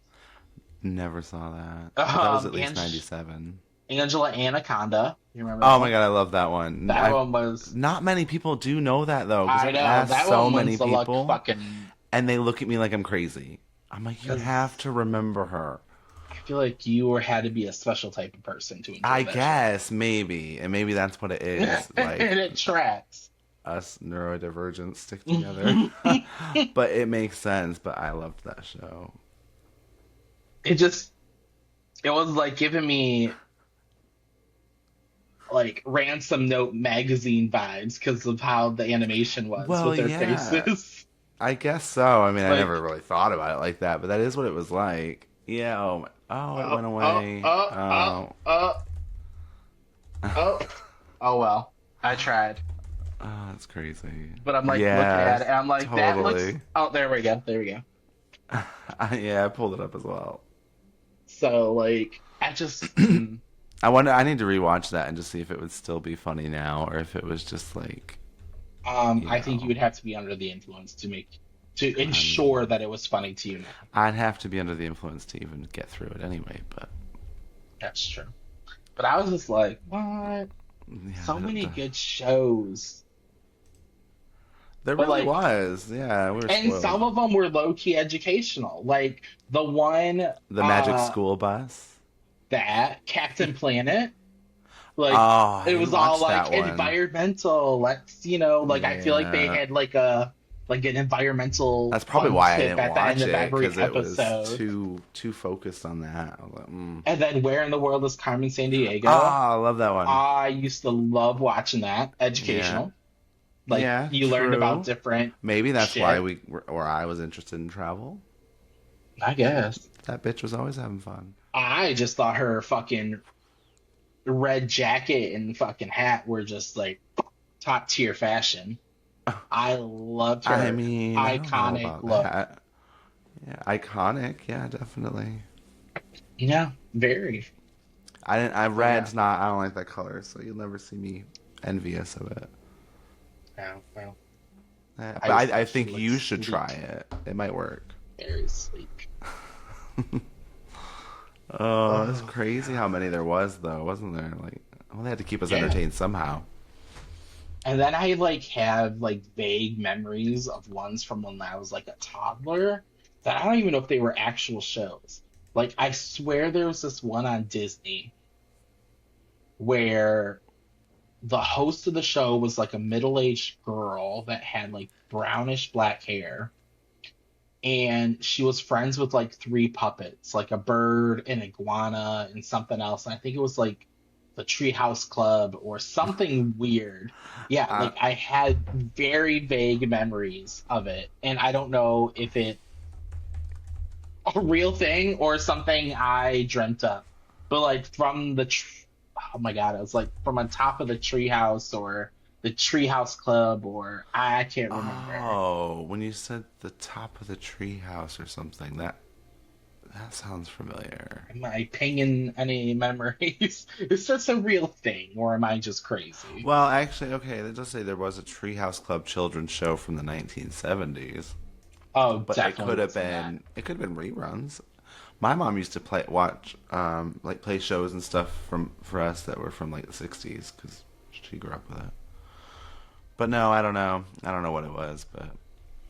Never saw that. But that was at least And 97. Angela Anaconda. You remember that Oh my one? god, I love that one. That one was. Not many people do know that though, because I I've know asked that so one many was the like people, fucking. and they look at me like I'm crazy. I'm like, you have Because to remember her. I feel like you were had to be a special type of person to I enjoy that show. guess maybe, and maybe that's what it is. Like And it tracks. us neurodivergents stick together. But it makes sense. But I loved that show. It just it was like giving me like Ransom Note magazine vibes because of how the animation was Well, with their yeah, faces. I guess so. I mean, I never Like really thought about it like that, but that is what it was like. Yeah. Oh, it Oh, went oh, away. oh, oh, Oh. oh, oh. Oh well, I tried. Oh, that's crazy. But I'm like looking at it Yes, and I'm like, that looks. totally. Oh, there we go. There we go. Yeah, I pulled it up as well. So like, I just, I wonder. I need to rewatch that and just see if it would still be funny now, or if it was just like, you I think you know. would have to be under the influence to I mean, ensure that it was funny to you now. I'd have to be under the influence to even get through it anyway. But That's true. But I was just like, what? yeah, So many good shows. there But really like, was. Yeah, we were and spoiled. some of them were low key educational. Like the one, The Magic uh, School Bus. that Captain Planet. Oh, Like I it didn't was all watch like that one. environmental. Let's, like I feel like they Yeah, had like an environmental that's probably fun why I tip didn't at the end watch of it every because it was episode. too focused on that. I was like, And then Where in the World is Carmen San Diego? I love that one. I used to love watching that. Yeah, Educational. Like yeah, you learned about true. different Maybe that's why shit. or I was interested in travel. I guess. That bitch was always having fun. I just thought her fucking red jacket and fucking hat were just like top tier fashion. I loved I her mean, I don't know iconic about look. that. Yeah, iconic. Yeah, definitely. Yeah, very. I didn't. I So yeah. red's not. I don't like that color, so you'll never see me envious of it. Yeah, well, But I just I thought she think looked you should try sleek, it. It might work. very sleek. Oh, it's Oh crazy how God. many there was, though, wasn't there? Like, well, they had to keep us Yeah. entertained somehow. And then I like have like vague memories of ones from when I was like a toddler that I don't even know if they were actual shows. Like I swear there was this one on Disney where the host of the show was like a middle-aged girl that had like brownish black hair, and she was friends with like three puppets, like a bird, an iguana, and something else. And I think it was like the Treehouse Club or something weird. Yeah, Uh, like I had very vague memories of it, and I don't know if it a real thing or something I dreamt up. But like oh my God, it was like from on top of the treehouse or the Treehouse Club or I can't remember. oh, when you said the top of the treehouse or something, that sounds familiar. Am I pinging any memories? Is this a real thing or am I just crazy? Well, actually, okay, it does say there was a Treehouse Club children's show from the 1970s, Oh, but definitely wasn't that. it could have been reruns. My mom used to watch, like play shows and stuff for us that were from like the 60s because she grew up with it. But no, I don't know. I don't know what it was, but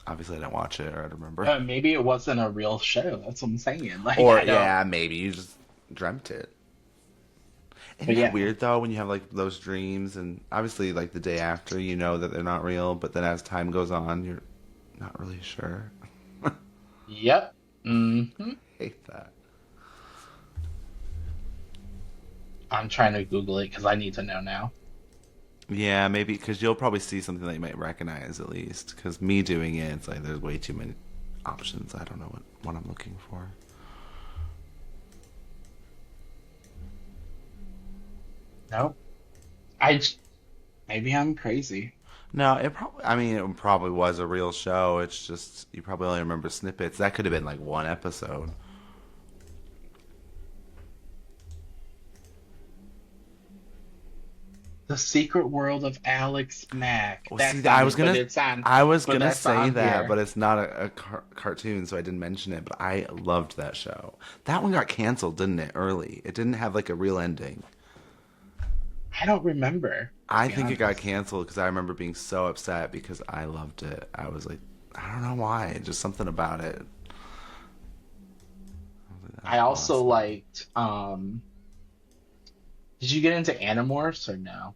obviously I didn't watch it or I don't remember. Maybe it wasn't a real show. That's what I'm saying. Like Or I don't. yeah, maybe you just dreamt it. Isn't But that yeah, weird though when you have like those dreams and obviously like the day after you know that they're not real, but then as time goes on you're not really sure. yep. Hmm. Hate that. I'm trying to Google it because I need to know now. Yeah, maybe because you'll probably see something that you might recognize at least. Because me doing it, it's like there's way too many options. I don't know what I'm looking for. Nope. Maybe I'm crazy. No, it probably. I mean, it probably was a real show. It's just you probably only remember snippets. That could have been like one episode. The Secret World of Alex Mack. Well, That's see, not it, but I was but gonna that's say on that, but here. it's not a cartoon, so I didn't mention it. But I loved that show. That one got canceled, didn't it? Early. It didn't have like a real ending. I don't remember, to I be think it got honest. canceled because I remember being so upset because I loved it. I was like, I don't know why, just something about it. I was like, I that's also awesome. liked did you get into Animorphs or no?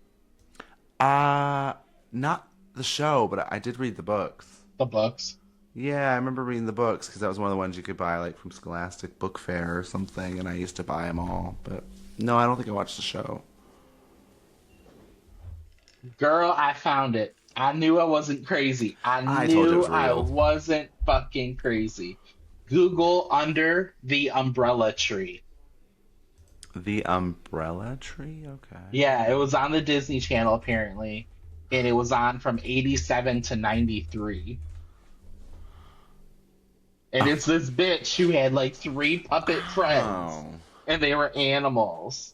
Uh, Not the show, but I did read the books. The books? Yeah, I remember reading the books because that was one of the ones you could buy like from Scholastic Book Fair or something, and I used to buy them all. But no, I don't think I watched the show. Girl, I found it. I knew I wasn't crazy. I I told you it knew was I real. wasn't fucking crazy. Google Under the Umbrella Tree. The Umbrella Tree? Okay. Yeah, it was on the Disney Channel apparently, and it was on from 87 to 93. And it's this bitch who had like three puppet friends, Oh. and they were animals.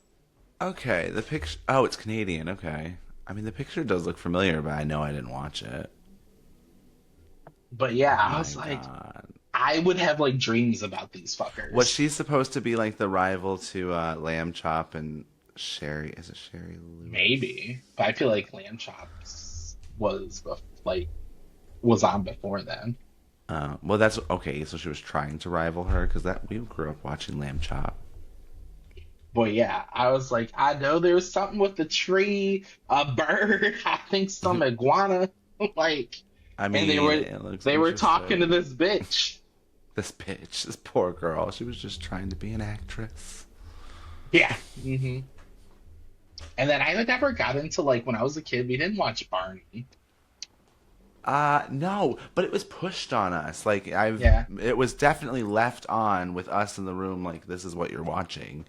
Okay, the picture. Oh, it's Canadian. Okay. I mean, the picture does look familiar, but I know I didn't watch it. But yeah, Oh I my was like, god. I would have like dreams about these Was fuckers. she supposed to be like the rival to Lamb Chop and Sherry? Is it Sherry Lewis? Maybe, but I feel like Lamb Chops like was on before then. Well, that's okay. So she was trying to rival her because that we grew up watching Lamb Chop. But yeah, I was like, I know there's something with the tree, a bird, I think some iguana, like, I and they mean, were it looks they were talking to interesting. this bitch. This bitch, this poor girl. She was just trying to be an actress. Yeah. And then I never got into like when I was a kid, we didn't watch Barney. No, but it was pushed on us. Yeah. It was definitely left on with us in the room. Like, this is what you're watching.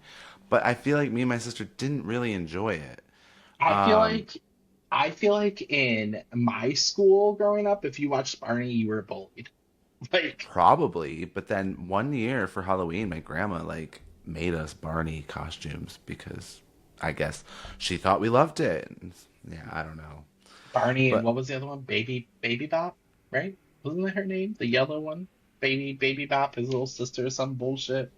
But I feel like me and my sister didn't really enjoy it. I feel Um, like I feel like in my school growing up, if you watched Barney, you were bullied. Like, Probably, but then one year for Halloween, my grandma like made us Barney costumes because I guess she thought we loved it. Yeah, I don't know. Barney and But what was the other one? Baby Bop, right? Wasn't that her name? The yellow one? Baby Bop, his little sister or some bullshit.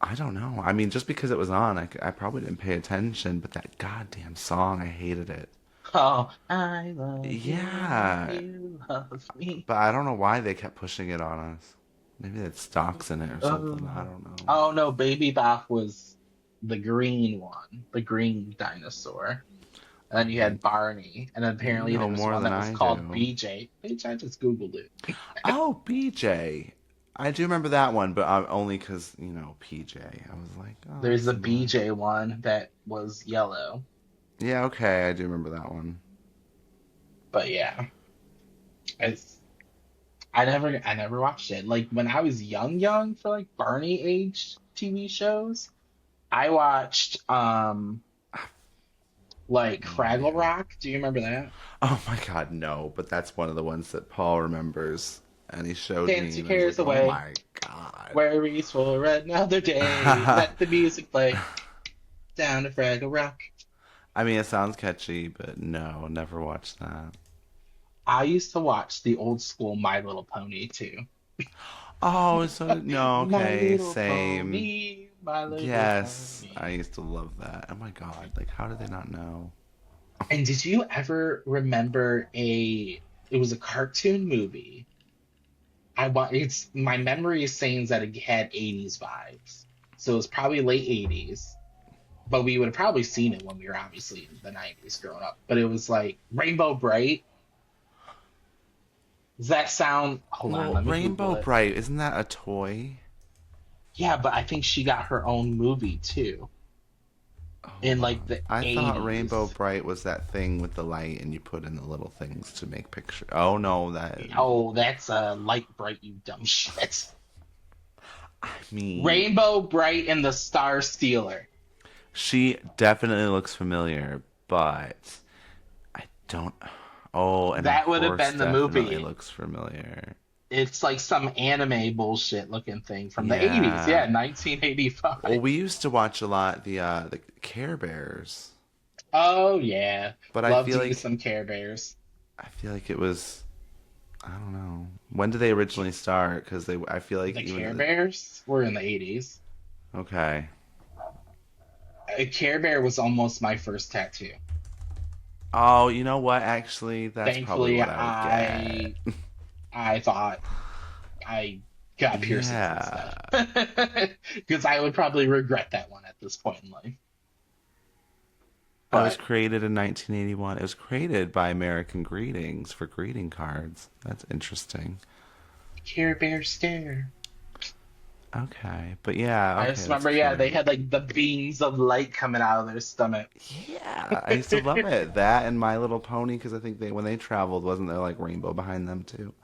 I don't know. I mean, just because it was on, I probably didn't pay attention, but that goddamn song, I hated it. Oh, I love you, Yeah, you love me. but I don't know why they kept pushing it on us. Maybe that stocks in it or something. I Oh, don't know. oh no, Baby Bop was the green one, the green dinosaur. And then you You, had Barney, and then you apparently there know was more one than that was I called do. BJ. Bitch, I just Googled it. Oh, BJ. I do remember that one, but only because, PJ. I was like, oh, There's that's a similar. BJ one that was yellow. Yeah, okay, I do remember that one. But yeah, it's I never watched it. Like when I was young for like Barney aged TV shows, I watched like Oh, Fraggle man. Rock. Do you remember that? Oh my god, no, but that's one of the ones that Paul remembers. And he showed me, Dance your and I was cares like, oh away, my god. worries for another day. Let the music play. Down to Fraggle Rock. I mean, it sounds catchy, but no, never watched that. I used to watch the old school My Little Pony too. Oh, so, no, My okay, little same. pony, my little Yes, I pony. used to love that. Oh my god, like, how did they not know? And did you ever remember it was a cartoon movie. I want it's my memory is saying that it had 80s vibes. So it was probably late 80s, but we would have probably seen it when we were obviously in the 90s growing up. But it was like Rainbow Bright. Does that sound? Hold on, Well, let me Google Rainbow it. Bright, isn't that a toy? Yeah, but I think she got her own movie too Hold in like on. the I thought Rainbow 80s. Bright was that thing with the light and you put in the little things to make pictures. Oh no, Oh, that's Light Bright, you dumb shit. I mean, Rainbow Bright and the Star Stealer. she definitely looks familiar, but I don't. Oh, and her That would have horse been the definitely movie. looks familiar. It's like some anime bullshit looking thing from the 80s. Yeah, Yeah. Well, 1985. we used to watch a lot the Care Bears, Oh yeah. but Loved you some Care Bears. I feel like it was I don't know. When did they originally start? Because I feel like The even Care Bears were in the 80s. okay. A Care Bear was almost my first tattoo. Oh, you know what? Actually, that's probably Thankfully, what I would get. I thought I got piercings Yeah. instead. Because I would probably regret that one at this point in life. I was But created in 1981. It was created by American Greetings for greeting cards. That's interesting. Care Bear stare. Okay. But yeah, I okay, just that's remember, yeah, they cute. had like the beams of light coming out of their stomach. Yeah, I used to love it. That and My Little Pony, because I think when they traveled, wasn't there like rainbow behind them too?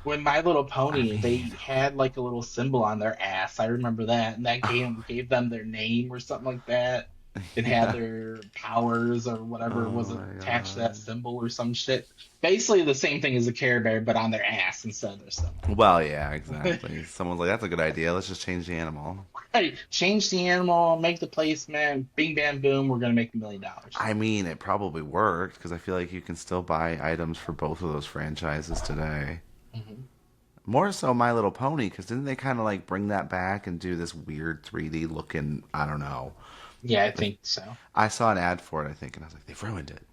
when My Little I Pony, mean, they had like a little symbol on their ass. I remember that, and that oh, gave them their name or something like that. It had yeah. their powers or whatever was Oh my attached to that god. symbol or some shit. Basically the same thing as a Care Bear, but on their ass instead of their stomach. Well, yeah, exactly. Someone's like, that's a good idea. Let's just change the animal. Hey, change the animal, make the placement, bing bam boom, we're gonna make $1 million. I mean, it probably worked because I feel like you can still buy items for both of those franchises today. Hmm. More so My Little Pony, because didn't they kind of like bring that back and do this weird 3D looking? I don't know. Yeah, I Like, think so. I saw an ad for it, I think, and I was like, they've ruined it.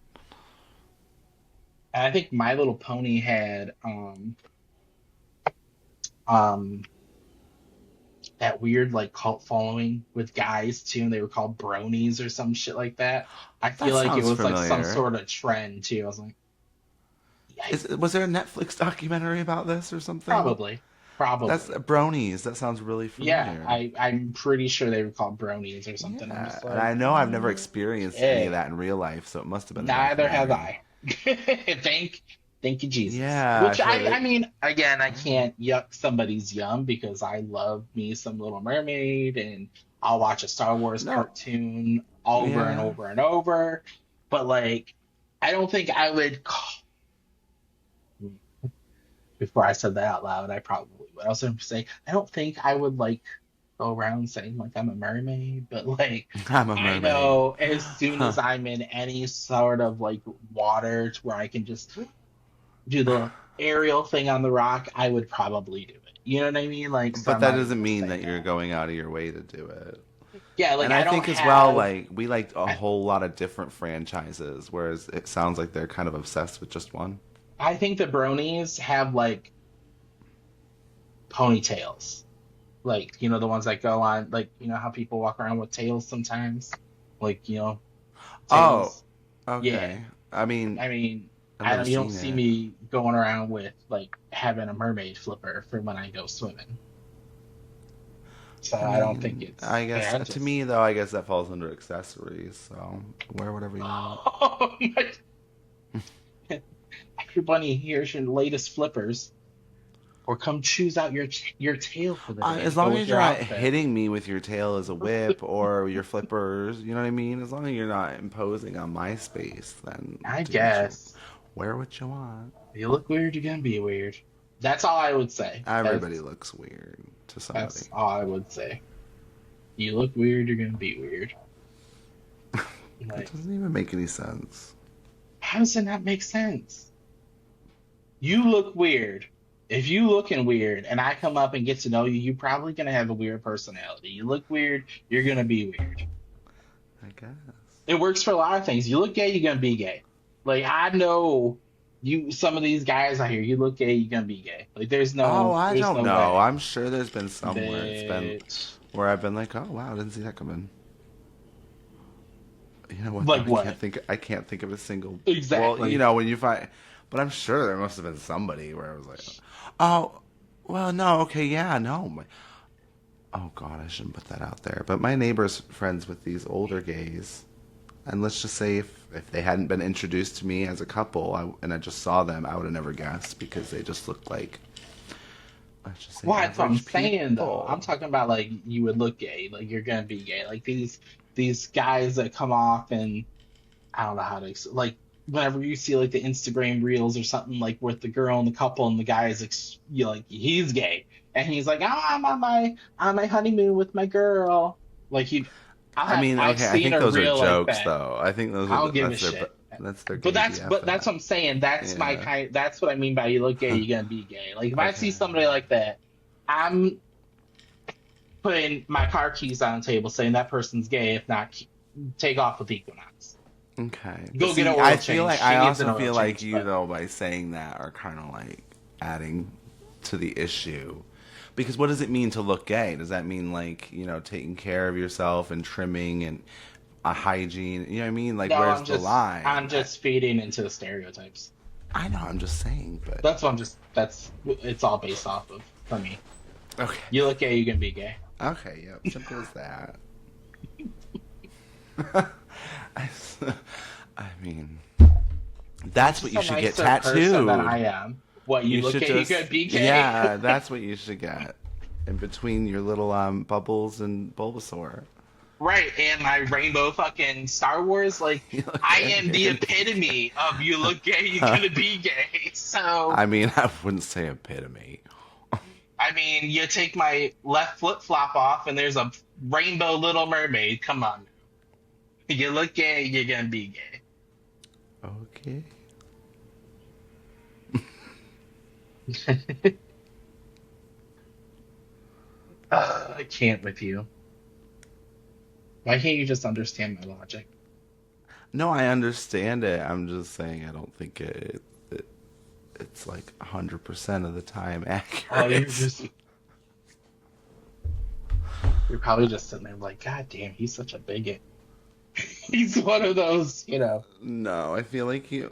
And I think My Little Pony had um that weird like cult following with guys too, and they were called bronies or some shit like that. I That feel like it sounds was like some familiar. sort of trend too. I was like, Was yikes. there a Netflix documentary about this or something? Probably, That's probably. bronies. That sounds really Yeah, familiar. I'm pretty sure they were called bronies or something. I'm Yeah, just and like, I know I've never experienced any of okay. that in real life, so it must have been a Neither have documentary. I. Thank, thank you, Jesus. Yeah, I Which feel like I mean, again, I I don't know. can't yuck somebody's yum because I love me some Little Mermaid and I'll watch a Star Wars No, cartoon over and yeah. over and over. But like, I don't think I would call, before I said that out loud, I probably would. I was going to say, I don't think I would like go around saying like I'm a mermaid, but like, I'm a I mermaid. know as soon Huh. as I'm in any sort of like water to where I can just do the aerial thing on the rock, I would probably do it. You know what I mean? Like, so But I'm that not even doesn't gonna mean say that you're no. going out of your way to do it. Yeah, like And I I don't think as well, have. like, we liked a I, whole lot of different franchises, whereas it sounds like they're kind of obsessed with just one. I think the bronies have like ponytails, like the ones that go on, like how people walk around with tails sometimes, like Oh, tails. Yeah, okay. I mean, I mean, I've I never don't. You don't seen see it. me going around with like having a mermaid flipper for when I go swimming. So I I don't think mean, it's I guess fair. to Just me though, I guess that falls under accessories. So wear whatever you want. oh my Everybody, here's your latest flippers, or come choose out your tail for the day to As go long with as your you're not outfit. hitting me with your tail as a whip or your flippers, you know what I mean? As long as you're not imposing on my space, then I do what you guess wear what you want. if you look weird, you're gonna be weird. That's all I would say. Everybody looks weird to That's somebody. all I would say. You look weird, you're gonna be weird. That Like, doesn't even make any sense. how does it not make sense? You look weird. If you looking weird and I come up and get to know you, you're probably gonna have a weird personality. You look weird, you're gonna be weird. I guess. It works for a lot of things. You look gay, you're gonna be gay. Like I know you some of these guys out here, you look gay, you're gonna be gay. Like Oh, I there's don't no know. way I'm sure there's been some where it's been that where I've been like, oh wow, didn't see that coming. You know what though? like what? I can't think of a single. Well, Exactly. when you find, but I'm sure there must have been somebody where I was like, oh, well, no, okay, yeah, no. Oh God, I shouldn't put that out there. But my neighbor's friends with these older gays, and let's just say if they hadn't been introduced to me as a couple, and I just saw them, I would have never guessed because they just looked like, let's just say, Well, that's what I'm average saying though. I'm people. talking about like you would look gay, like you're gonna be gay. Like these guys that come off and I don't know how to like whenever you see like the Instagram reels or something like with the girl and the couple and the guy is you like he's gay and he's like, oh, I'm on my honeymoon with my girl. Like I mean, I've okay, I seen think a those are reel like jokes that. though. I think those I are don't give a shit. that's their gay But that's BFF. what I'm saying. That's my Yeah. kind. That's what I mean by you look gay, you're gonna be gay. Like if I Okay. see somebody like that, I'm putting my car keys on the table, saying that person's gay. If not, take off with Equinox. Okay. But Go get an see, oil change. I She needs an also oil feel like change. you But though by saying that are kind of like adding to the issue. Because what does it mean to look gay? Does that mean like, taking care of yourself and trimming and a hygiene? You know what I mean? Like no, where's the I'm line? just feeding into the stereotypes. I know, I'm just saying, but That's what I'm just. That's it's all based off of for me. okay. You look gay, you can be gay. Okay, yep, simple as that. I, I mean, I'm that's what just you a should get nicer person than I tattooed. am. What, you You look should gay, you just, could be gay? yeah, that's what you should get in between your little bubbles and Bulbasaur. Right, and my rainbow fucking Star Wars, like You look I good, am you're the gonna be epitome of you look gay, you're gay. gonna be gay. So I mean, I wouldn't say epitome. I mean, you take my left flip flop off, and there's a rainbow Little Mermaid. Come on, you look gay, you're gonna be Okay. gay. I can't with you. Why can't you just understand my logic? No, I understand it. I'm just saying I don't think it's like 100% of the time Oh, accurate. you're probably just sitting there like, God damn, he's such a bigot. He's one of those, you know. No, I feel like you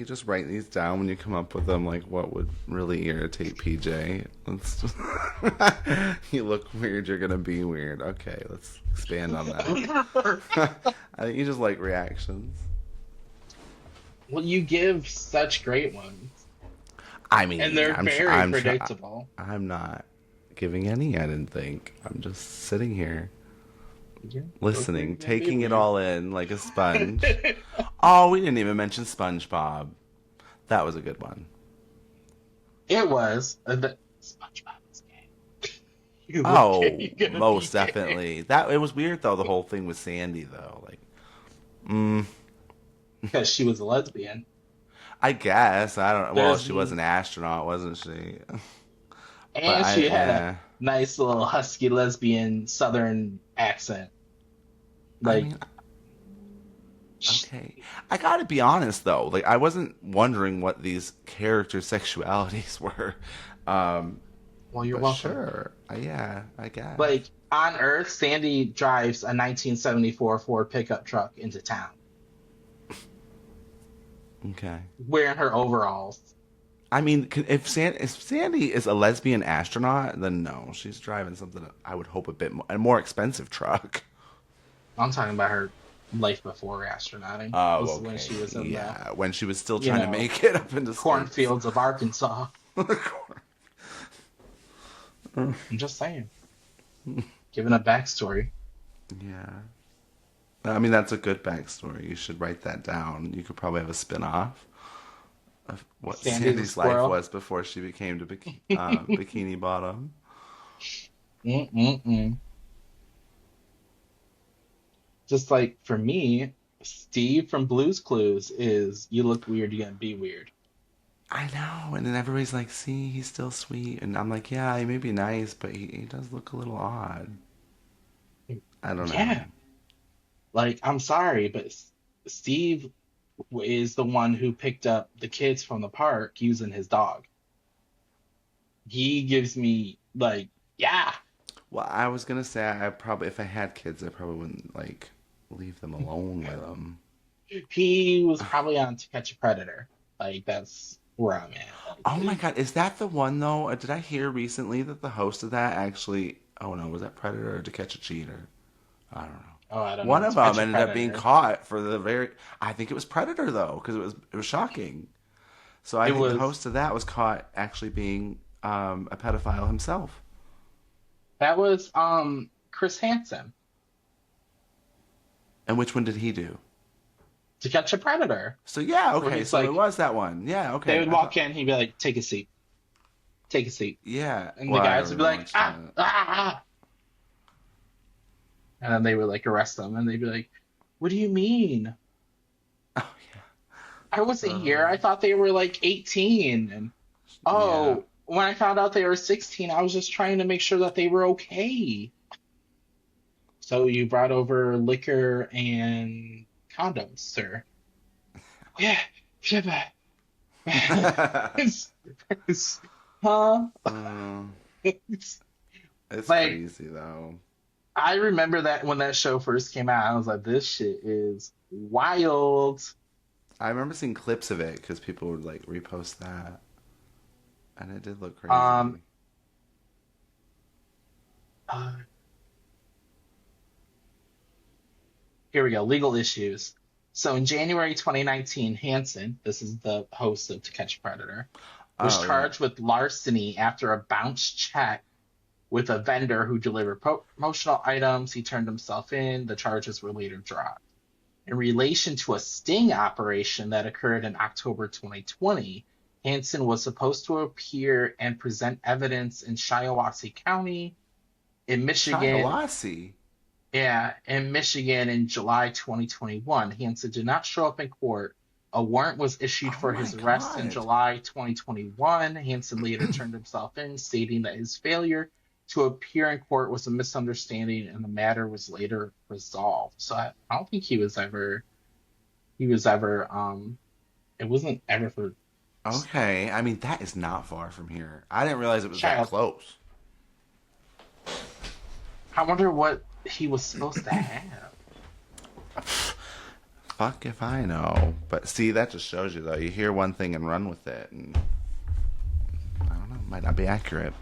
just write these down when you come up with them, like what would really irritate PJ. Let's just you look weird, you're gonna be weird. Okay, let's expand on that. I think you just like reactions. Well, you give such great ones, I and mean, they're very predictable. I'm not giving any. I didn't think. I'm just sitting here Yeah, look where listening, you're gonna be taking it weird. all in like a sponge. Oh, we didn't even mention SpongeBob. That was a good one. It was. SpongeBob is gay. You look gay, Oh, you're gonna be most gay. definitely. That it was weird though. The whole thing with Sandy though. Like, mm, Because she was a lesbian. I guess I don't. Well, There's she was an astronaut, wasn't she? But and she had a yeah. nice little husky lesbian southern accent. I Like, mean, okay. I gotta be honest though. Like, I wasn't wondering what these character sexualities were. Um, well, you're but welcome. sure. Yeah, I guess. Like on Earth, Sandy drives a 1974 Ford pickup truck into town, Okay. wearing her overalls. I mean, if Sandy is a lesbian astronaut, then no, she's driving something. I would hope a more expensive truck. I'm talking about her life before astronauting. Oh, Was when okay. she was in the, Yeah, when she was still you trying to know, make it up into space. cornfields of Arkansas. I'm just saying, giving a backstory. Yeah. I mean, that's a good backstory. You should write that down. You could probably have a spin-off of what Sandy's a Sandy's life squirrel. was before she became the Bikini Bottom. Mm-mm-mm. Just like for me, Steve from Blue's Clues is you look weird, you're gonna be weird. I know, and then everybody's like, "See, he's still sweet," and I'm like, "Yeah, he may be nice, but he does look a little odd." I don't know. Yeah, like I'm sorry, but Steve is the one who picked up the kids from the park using his dog. He gives me like, yeah. Well, I was gonna say I probably if I had kids, I probably wouldn't like leave them alone with them. He was probably on To Catch a Predator. Like that's where I'm at. Oh my Like, God, is that the one though? Did I hear recently that the host of that actually? Oh no, was that Predator or To Catch a Cheater? I don't know. oh, I don't know. One To of them Catch a ended up being Predator. caught for the very. I think it was Predator though, because it was shocking. So I It think the was host of that was caught actually being a pedophile himself. that was Chris Hansen. And which one did he do? To Catch a Predator. So yeah, Where okay, he's so it like, was that one. Yeah, they okay. would I thought. walk in, he'd be like, take a seat, take a seat. Yeah. And the Well, I guys never would be even like, watched ah, that. ah, ah. And then they would like arrest them and they'd be like, what do you mean? Oh I wasn't yeah. here. I thought they were like 18. And Yeah. oh, when I found out they were 16, I was just trying to make sure that they were okay. So you brought over liquor and condoms, sir. Yeah, yeah, it's, huh? Uh, It's it's like crazy though. I remember that when that show first came out, I was like, this shit is wild. I remember seeing clips of it because people would like repost that, and it did look Um, crazy. uh, Here we go. Legal issues. So in January 2019, Hansen, this is the host of To Catch a Predator, was Oh yeah. charged with larceny after a bounced check with a vendor who delivered promotional items. He turned himself in. The charges were later dropped. In relation to a sting operation that occurred in October 2020, Hansen was supposed to appear and present evidence in Shiawassee County in Michigan. Shiawassee. Yeah, in Michigan in July 2021. Hansen did not show up in court. A warrant was issued Oh for my his arrest in god. July 2021. Hansen later turned himself in, stating that his failure to appear in court was a misunderstanding and the matter was later resolved. So I don't think he was ever it wasn't ever for Okay, I mean that is not far from here. I didn't realize it was that child. close. I wonder what he was supposed to have. Fuck if I know. But see, that just shows you though. You hear one thing and run with it, and I don't know, might not be accurate.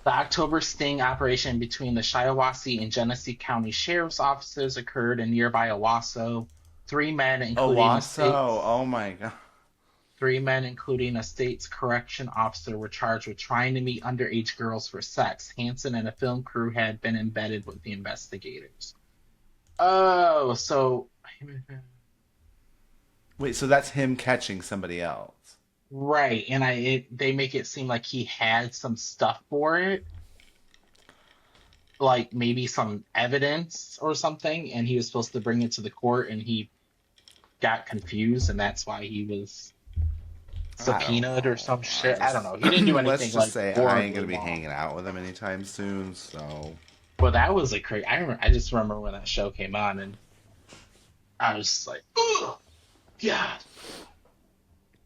The October sting operation between the Shiawassee and Genesee County Sheriff's offices occurred in nearby Owasso. Three men, including a Owasso. state's Oh my god. three men, including a state's correction officer, were charged with trying to meet underage girls for sex. Hansen and a film crew had been embedded with the investigators. Oh, so Wait, so that's him catching somebody else. right, and they make it seem like he had some stuff for it, like maybe some evidence or something, and he was supposed to bring it to the court, and he got confused, and that's why he was I don't subpoenaed or know. some shit. I don't know. He didn't do Let's anything just like say I ain't horribly gonna be wrong. hanging out with him anytime soon. So But that was a crazy. I just remember when that show came on, and I was just like, oh God.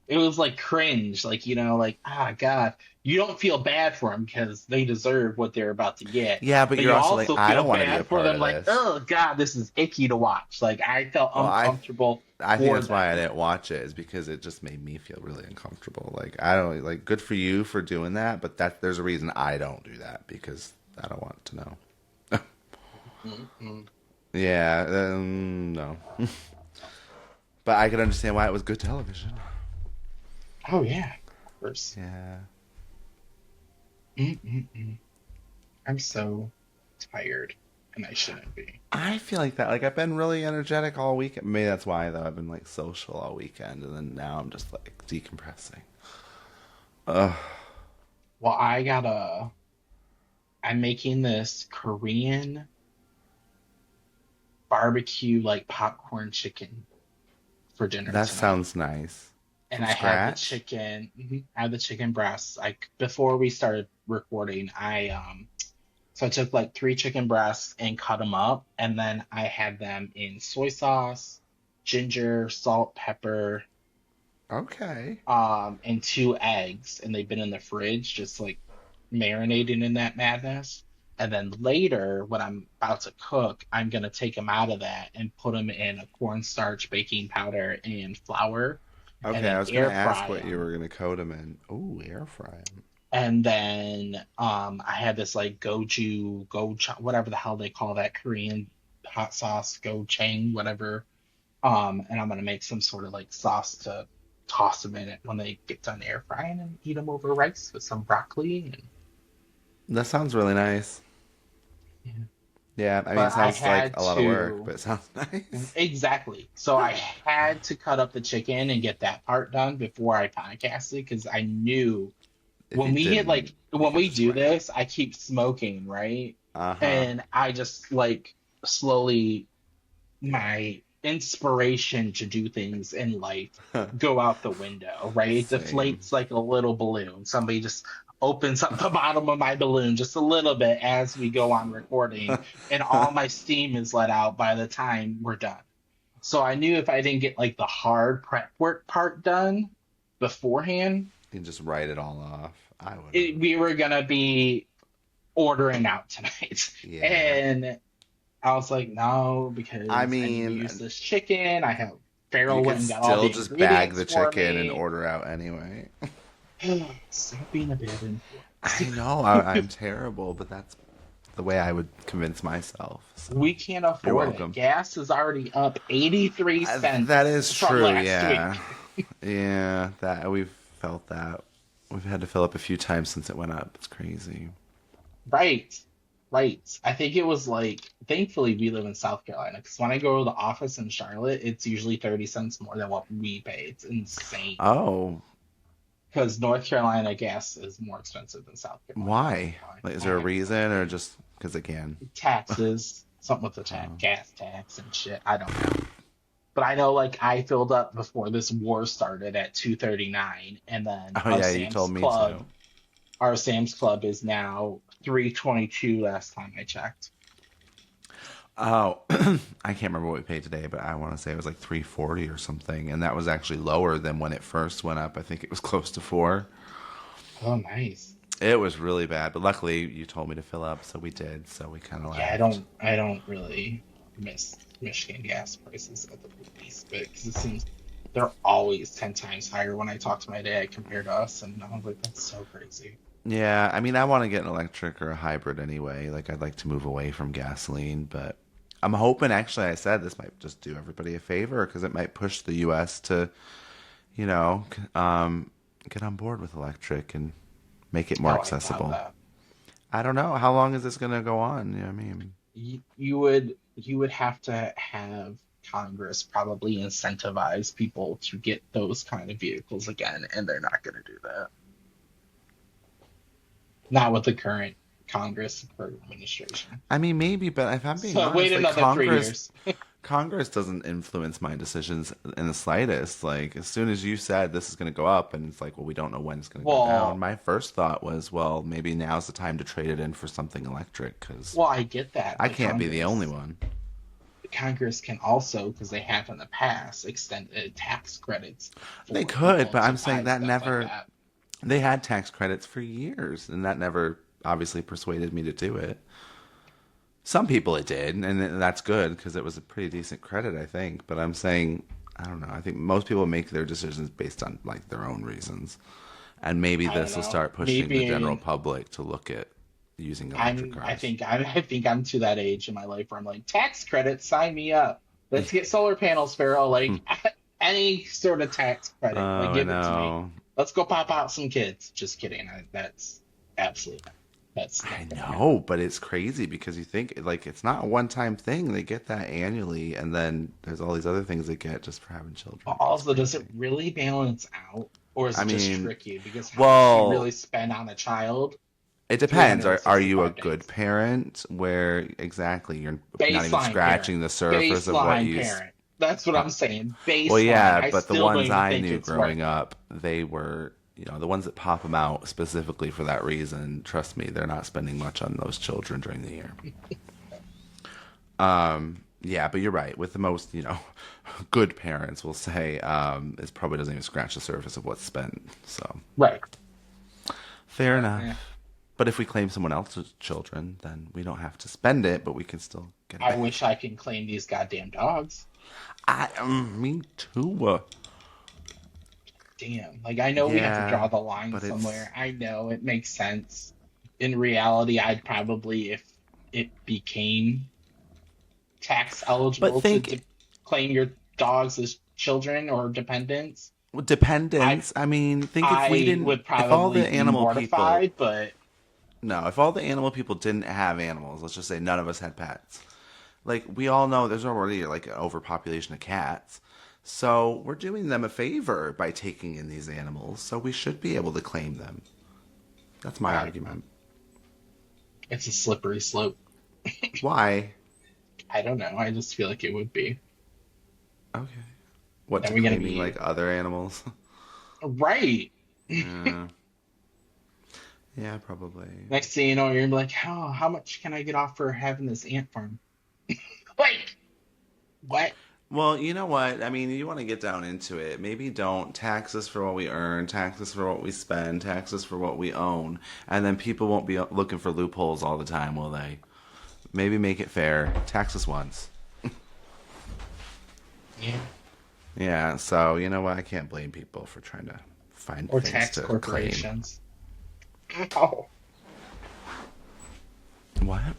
It was like cringe, like like God. You don't feel bad for them because they deserve what they're about to get, yeah, but but you're you also like, also I feel don't want to be a bad for part them, of like, this. oh God, this is icky to watch. Like I felt Well, uncomfortable I think for that's why I them. didn't watch it, is because it just made me feel really uncomfortable. Like I don't like. Good for you for doing that, but there's a reason I don't do that, because I don't want to know. Mm-mm. Yeah, no. But I could understand why it was good television. Oh yeah, of course. Yeah. Mm-mm-mm. I'm so tired, and I shouldn't be. I feel like that. Like I've been really energetic all weekend. Maybe that's why though. I've been like social all weekend, and then now I'm just like decompressing. Ugh. Well, I'm making this Korean barbecue like popcorn chicken for dinner That tonight. sounds nice. And From I have the scratch? chicken. I have the chicken breasts. Like before we started recording, I took like three chicken breasts and cut them up, and then I had them in soy sauce, ginger, salt, pepper, Okay. and two eggs, and they've been in the fridge just like marinating in that madness. And then later, when I'm about to cook, I'm gonna take them out of that and put them in a cornstarch, baking powder, and flour, and Okay, I then was gonna air ask fry what you them. were gonna coat them in. Ooh, air fry them. And then I had this like whatever the hell they call that Korean hot sauce, gochujang, whatever. And I'm gonna make some sort of like sauce to toss them in it when they get done air frying and eat them over rice with some broccoli. And That sounds really nice. yeah. Yeah, I mean, it But I sounds like had a lot of work, to but it sounds nice. exactly. So I had to cut up the chicken and get that part done before I podcasted because I knew If you didn't, you when could we just do wreck it. this, I keep smoking, right? Uh huh. And I just like slowly my inspiration to do things in life go out the window, right? It Same. deflates like a little balloon. Somebody just opens up the bottom of my balloon just a little bit as we go on recording, and all my steam is let out by the time we're done. So I knew if I didn't get like the hard prep work part done beforehand, You just write it all off. I would have. we were gonna be ordering out tonight. Yeah. And I was like, no, I because I need to use mean, this chicken. I have you Farrell could went and got all still the just bag ingredients the for chicken and me. order out anyway. Stop being a bad I influence. know I'm terrible, but that's the way I would convince myself. So We can't you're afford it. welcome. Gas is already up 83 That cents is from true. last Yeah, week. yeah. That we've felt that. We've had to fill up a few times since it went up. It's crazy. Right. Right. I think it was like, thankfully, we live in South Carolina because when I go to the office in Charlotte, it's usually 30 cents more than what we pay. It's insane. Oh, Because North Carolina gas is more expensive than South Carolina. I don't know why? why. Like, is I there a have no reason or idea. just because it can? Taxes, something with the Oh. gas tax and shit. I don't know. But I know like I filled up before this war started at 239, and then Oh yeah, you told me to. Our Sam's Club is now 322 last time I checked. Oh, I can't remember what we paid today, but I want to say it was like 340 or something, and that was actually lower than when it first went up. I think it was close to 4. Oh, nice. It was really bad, but luckily you told me to fill up, so we did. So we kind of Yeah, left. I don't really miss Michigan gas prices at the least bit because it seems they're always 10 times higher when I talk to my dad compared to us, and I was like, that's so crazy. Yeah, I mean, I want to get an electric or a hybrid anyway. Like, I'd like to move away from gasoline, but I'm hoping, actually, I said this might just do everybody a favor because it might push the U.S. to, you know, get on board with electric and make it more Oh, I doubt accessible. that. I don't know. How long is this going to go on? You know what I mean? You would have to have Congress probably incentivize people to get those kind of vehicles again, and they're not going to do that. Not with the current Congress or administration. I mean, maybe, but if I'm being So wait honest, like another three Congress, years. Congress doesn't influence my decisions in the slightest. Like, as soon as you said this is going to go up, and it's like, well, we don't know when it's going to go down. Well, My first thought was, well, maybe now's the time to trade it in for something electric because well, I get that, I but can't be the only one. Congress can also, because they have in the past, extend tax credits They for could, people but to I'm saying buy that stuff like never, that. they had tax credits for years, and that never obviously persuaded me to do it. Some people it did, and that's good because it was a pretty decent credit, I think. But I'm saying, I don't know. I think most people make their decisions based on like their own reasons, and maybe I don't this will know. start Me pushing the general being public to look at using electric cars. I think I'm to that age in my life where I'm like, tax credits, sign me up. Let's get solar panels, Pharaoh. Like any sort of tax credit, like Oh, I give it to me. know. Let's go pop out some kids. Just kidding. That's absolutely not. That's I not gonna know, happen. but it's crazy because you think like it's not a one-time thing. They get that annually, and then there's all these other things they get just for having children. It's Also, does it crazy. really balance out, or is I it just mean, tricky? Because how much do you really well, spend on a child? it depends. Are you a 365 good days. parent where exactly you're not even Baseline parent. scratching the surface of what Baseline you parent. That's what pro- I'm saying. Well, Baseline. yeah, I but the still don't ones even I think knew it's worth growing it. up, they were, the ones that pop them out specifically for that reason. Trust me, they're not spending much on those children during the year. Yeah, but you're right. With the most, good parents will say, it probably doesn't even scratch the surface of what's spent. So Right. fair But yeah, enough. But if we claim someone else's children, then we don't have to spend it, but we can still get it I back. wish I can claim these goddamn dogs. Me too. Damn. Like I know we have to Yeah, draw the line but it's somewhere. I know it makes sense. In reality, I'd probably, if it became tax but eligible to think claim your dogs as children or dependents, I dependence. I mean, think if we I didn't, would if all probably the be animal people, mortified, but no, if all the animal people didn't have animals, let's just say none of us had pets. Like we all know, there's already like an overpopulation of cats. So we're doing them a favor by taking in these animals. So we should be able to claim them. That's my I don't know. argument. It's a slippery slope. Why? I don't know. I just feel like it would be. Okay. What, Then to we're gonna claiming be like other animals? right. Yeah. Yeah, probably. Next thing you know, you're gonna be like, how much can I get off for having this ant farm? Like, what? Well, you know what? I mean, you want to get down into it. Maybe don't tax us for what we earn, tax us for what we spend, tax us for what we own, and then people won't be looking for loopholes all the time, will they? Maybe make it fair. Tax us once. Yeah. Yeah, so you know what? I can't blame people for trying to find Or things tax to claim. corporations. Ow. What?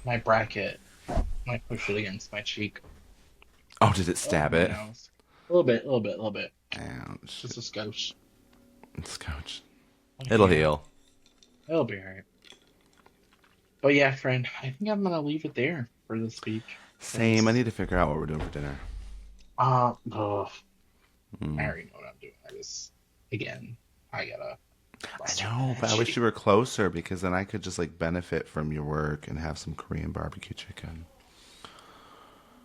My bracket. I pushed it against my cheek. Oh, did it Oh, stab my it? nose. A little bit, a little bit, a little bit. Ouch. Just a skosh. Scotch. It'll Yeah, heal. it'll be all right. But yeah, friend, I think I'm gonna leave it there for this week. Same. I Cause need to figure out what we're doing for dinner. ugh, I Mm. already know what I'm doing. I just again, I gotta I muster my know, but I wish energy. you were closer because then I could just like benefit from your work and have some Korean barbecue chicken.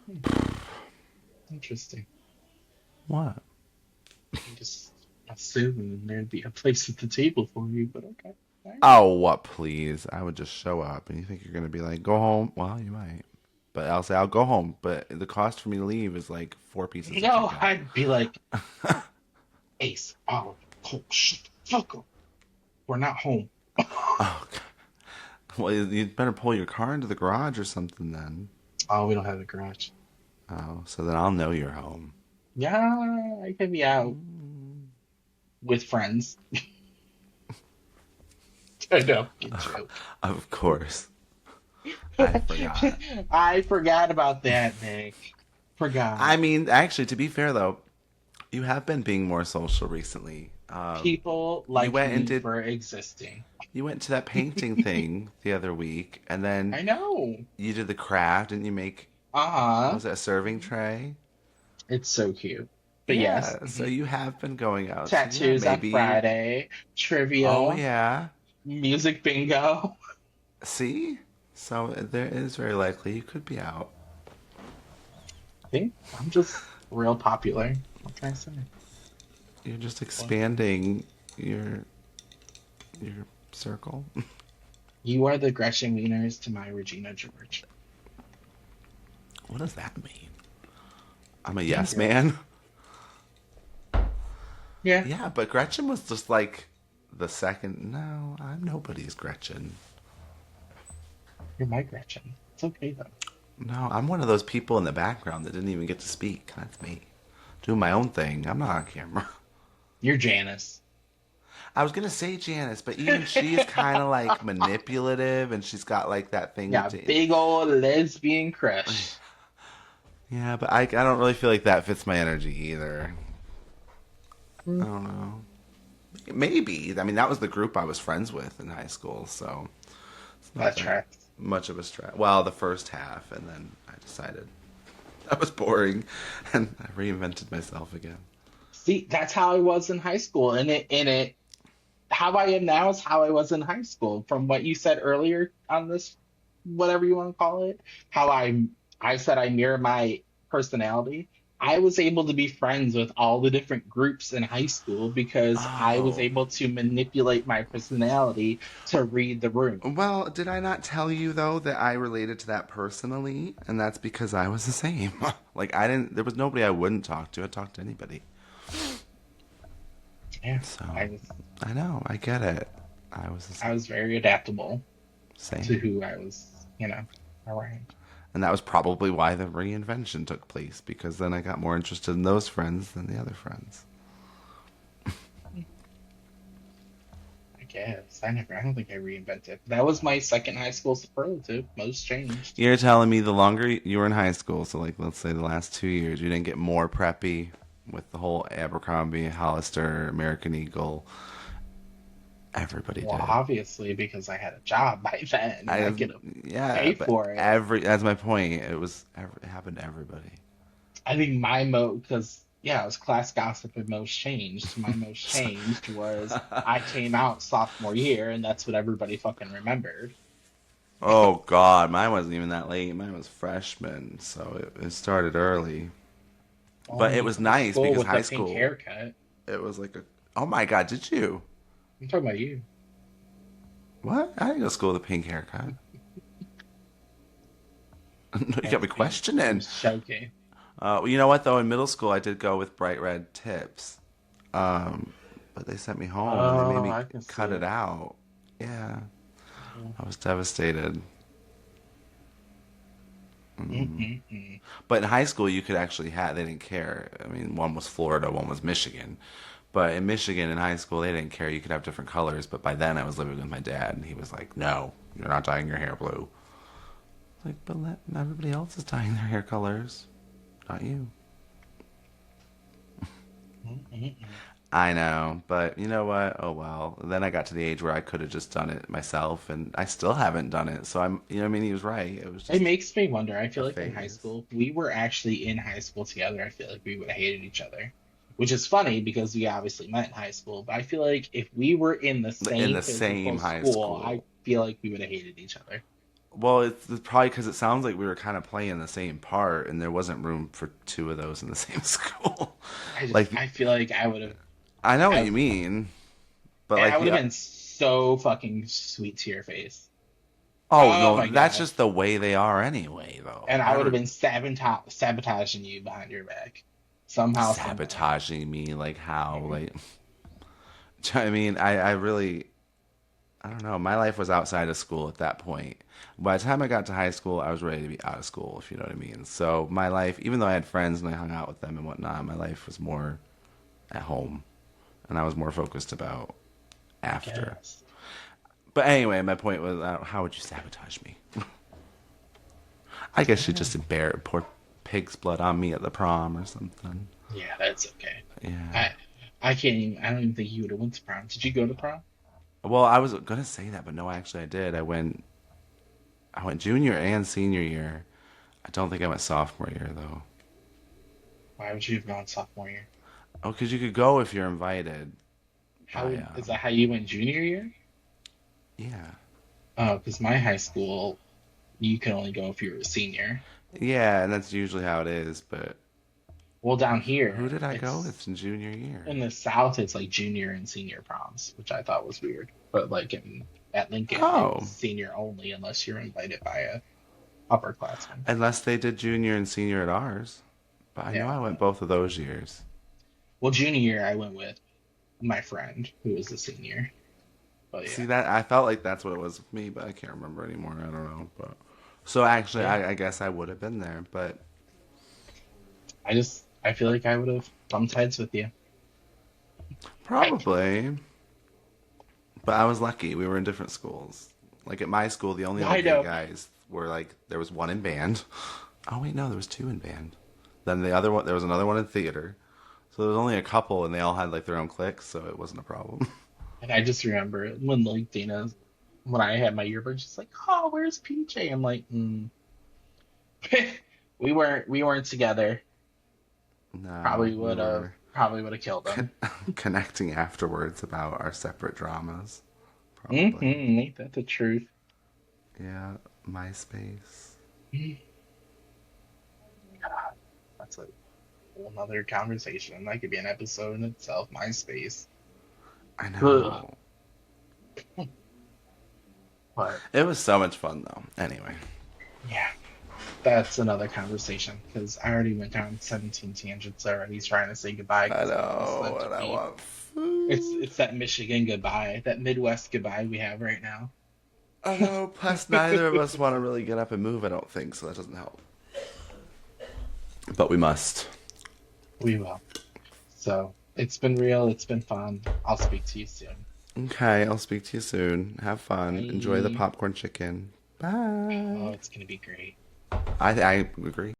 Hmm, interesting. What? I just assume there'd be a place at the table for you, but okay. All right. Oh, what, please? I would just show up, and you think you're gonna be like, go home? Well, you might, but I'll say I'll go home. But the cost for me to leave is like 4 pieces of No, chicken. I'd be like, Ace, Olive, Cole, shut the fuck up. We're not home. Oh, God. Well, you'd better pull your car into the garage or something then. Oh, we don't have a garage. Oh, so then I'll know you're home. Yeah, I could be out Mm. with friends. I know, good joke. Of course, I forgot. I forgot about that, Nick. I Forgot. mean, actually, to be fair though, you have been being more social recently. People You like went and me did. for existing. You went to that painting thing the other week, and then I know. you did the craft. Didn't you make? Uh-huh. Was it a serving tray? It's so cute. But yes. Yeah. So you have been going out. So yeah, Tattoos on maybe you. Friday, Oh trivia, yeah. music bingo. See. So there is very likely you could be out. I think I'm just real popular. What can I say? You're just Well, expanding your your circle. you are the Gretchen Wieners to my Regina George. What does that mean? I'm a Mean yes Girls. man. Yeah, Yeah, but Gretchen was just like the second. No, I'm nobody's Gretchen. you're my Gretchen. It's okay though. No, I'm one of those people in the background that didn't even get to speak. That's me. Doing my own thing. I'm not on camera. You're Janice. I was gonna say Janice, but even she's kind of like manipulative, and she's got like that thing. Yeah, big old lesbian crush. Yeah, but I don't really feel like that fits my energy either. I Mm, don't know. Maybe. I mean, that was the group I was friends with in high school, so it's not that that tracks. much of a stretch. Well, the first half, and then I decided that was boring, and I reinvented myself again. See, that's how I was in high school, and it how I am now is how I was in high school. From what you said earlier on this, whatever you want to call it, how I said I mirror my personality. I was able to be friends with all the different groups in high school because I was Oh. able to manipulate my personality to read the room. Well, did I not tell you though that I related to that personally, and that's because I was the same. Like I didn't. There was nobody I wouldn't talk to. I'd talk to anybody. Yeah, So I I know. I get it. I was the I was very adaptable to same, who I was, around. and that was probably why the reinvention took place because then I got more interested in those friends than the other friends. I guess. I don't think I reinvented. That was my second high school superlative. Most changed. You're telling me the longer you were in high school, so like let's say the last 2 years, you didn't get more preppy with the whole Abercrombie, Hollister, American Eagle. Everybody Well, did. obviously, because I had a job by then and I I could yeah, pay but for it. every that's my point. It happened to everybody. I think my because yeah, it was class gossip and most changed. My most So- changed was I came out sophomore year, and that's what everybody fucking remembered. oh God, mine wasn't even that late. Mine was freshman, so it started early. Oh, But and it you was went to nice school because with the high pink school haircut. it was like a oh my God, did you? I'm talking about you. What? I didn't go to school with a pink haircut. You I got me was I questioning. was joking. Well, you know what though? In middle school, I did go with bright red tips. Um, but they sent me home and they made Oh, me I can see cut it it. out. Yeah, Yeah. I was devastated. Mm-mm-mm. But in high school, you could actually have, they didn't care. I mean, one was Florida, one was Michigan. But in Michigan, in high school, they didn't care. You could have different colors. But by then, I was living with my dad, and he was like, no, you're not dyeing your hair blue. Like, but everybody else is dyeing their hair colors, not you. Mm-mm-mm. I know, but you know what? Oh well. Then I got to the age where I could have just done it myself, and I still haven't done it. So I'm, you know, what I mean, he was right. It was It just makes me wonder. I feel a like in high phase. school, if we were actually in high school together, I feel like we would have hated each other, which is funny because we obviously met in high school. But I feel like if we were in the In same the physical same high school, I school. feel like we would have hated each other. Well, it's probably because it sounds like we were kind of playing the same part, and there wasn't room for two of those in the same school. Like, I feel like I would have, I know what I, you mean, but and I like would the have been so fucking sweet to your face. oh Oh no, my that's God. just the way they are anyway, And though. I I would have don't been sabotaging you behind your back somehow, some way. sabotaging me like how like I mean I really I don't know. My life was outside of school at that point. By the time I got to high school, I was ready to be out of school, if you know what I mean. So my life, even though I had friends and I hung out with them and whatnot, my life was more at home, and I was more focused about I after. guess. But anyway, my point was, how would you sabotage me? I guess you just pour pig's blood on me at the prom or something. Yeah, that's okay. Yeah. I I can't even I don't even think you would have went to prom. Did you go to prom? Well, I was gonna say that, but no, actually, I did. I went junior and senior year. I don't think I went sophomore year though. Why would you have gone sophomore year? Oh, because you could go if you're invited by How is that how you went junior year? yeah. Oh, because my high school, you can only go if you're a senior. Yeah, and that's usually how it is, but Well, down who here, did I go it's with in junior in year? the South, it's like junior and senior proms, which I thought was weird. But like at Lincoln, it was Oh, senior only unless you're invited by a upperclassman. unless they did junior and senior at ours. But I know Yeah. I went both of those years. Well, junior year, I went with my friend who was a senior. But See yeah, that I felt like that's what it was with me, but I can't remember anymore. I don't know, but so actually, yeah. I guess I would have been there, but I feel like I would have bumped heads with you. I probably. But I was lucky. We were in different schools. Like at my school, the only other I gay know. guys were like there was one in band. Oh wait, no, there was two in band. Then the other one, there was another one in theater. So there was only a couple, and they all had like their own cliques, so it wasn't a problem. And I just remember when like Dana, when I had my yearbook, she's like, "Oh, where's PJ?" I'm like, we weren't together. No, we were Probably would have killed him. connecting afterwards about our separate dramas. Probably. Ain't that the truth? Yeah, MySpace. God, that's a whole nother conversation. That could be an episode in itself. MySpace. I Ugh. know. But It was so much fun though. Anyway, yeah, that's another conversation because I already went down 17 tangents already trying to say goodbye I because I'm almost know, left to and I pee. want It's food. it's that Michigan goodbye, that Midwest goodbye we have right now. I know. Plus, neither of us want to really get up and move. I don't think so. That doesn't help. But we must. We will. So it's been real. It's been fun. I'll speak to you soon. Okay, I'll speak to you soon. Have fun. Enjoy the Bye. popcorn chicken. Oh, Bye. it's gonna be great. I agree.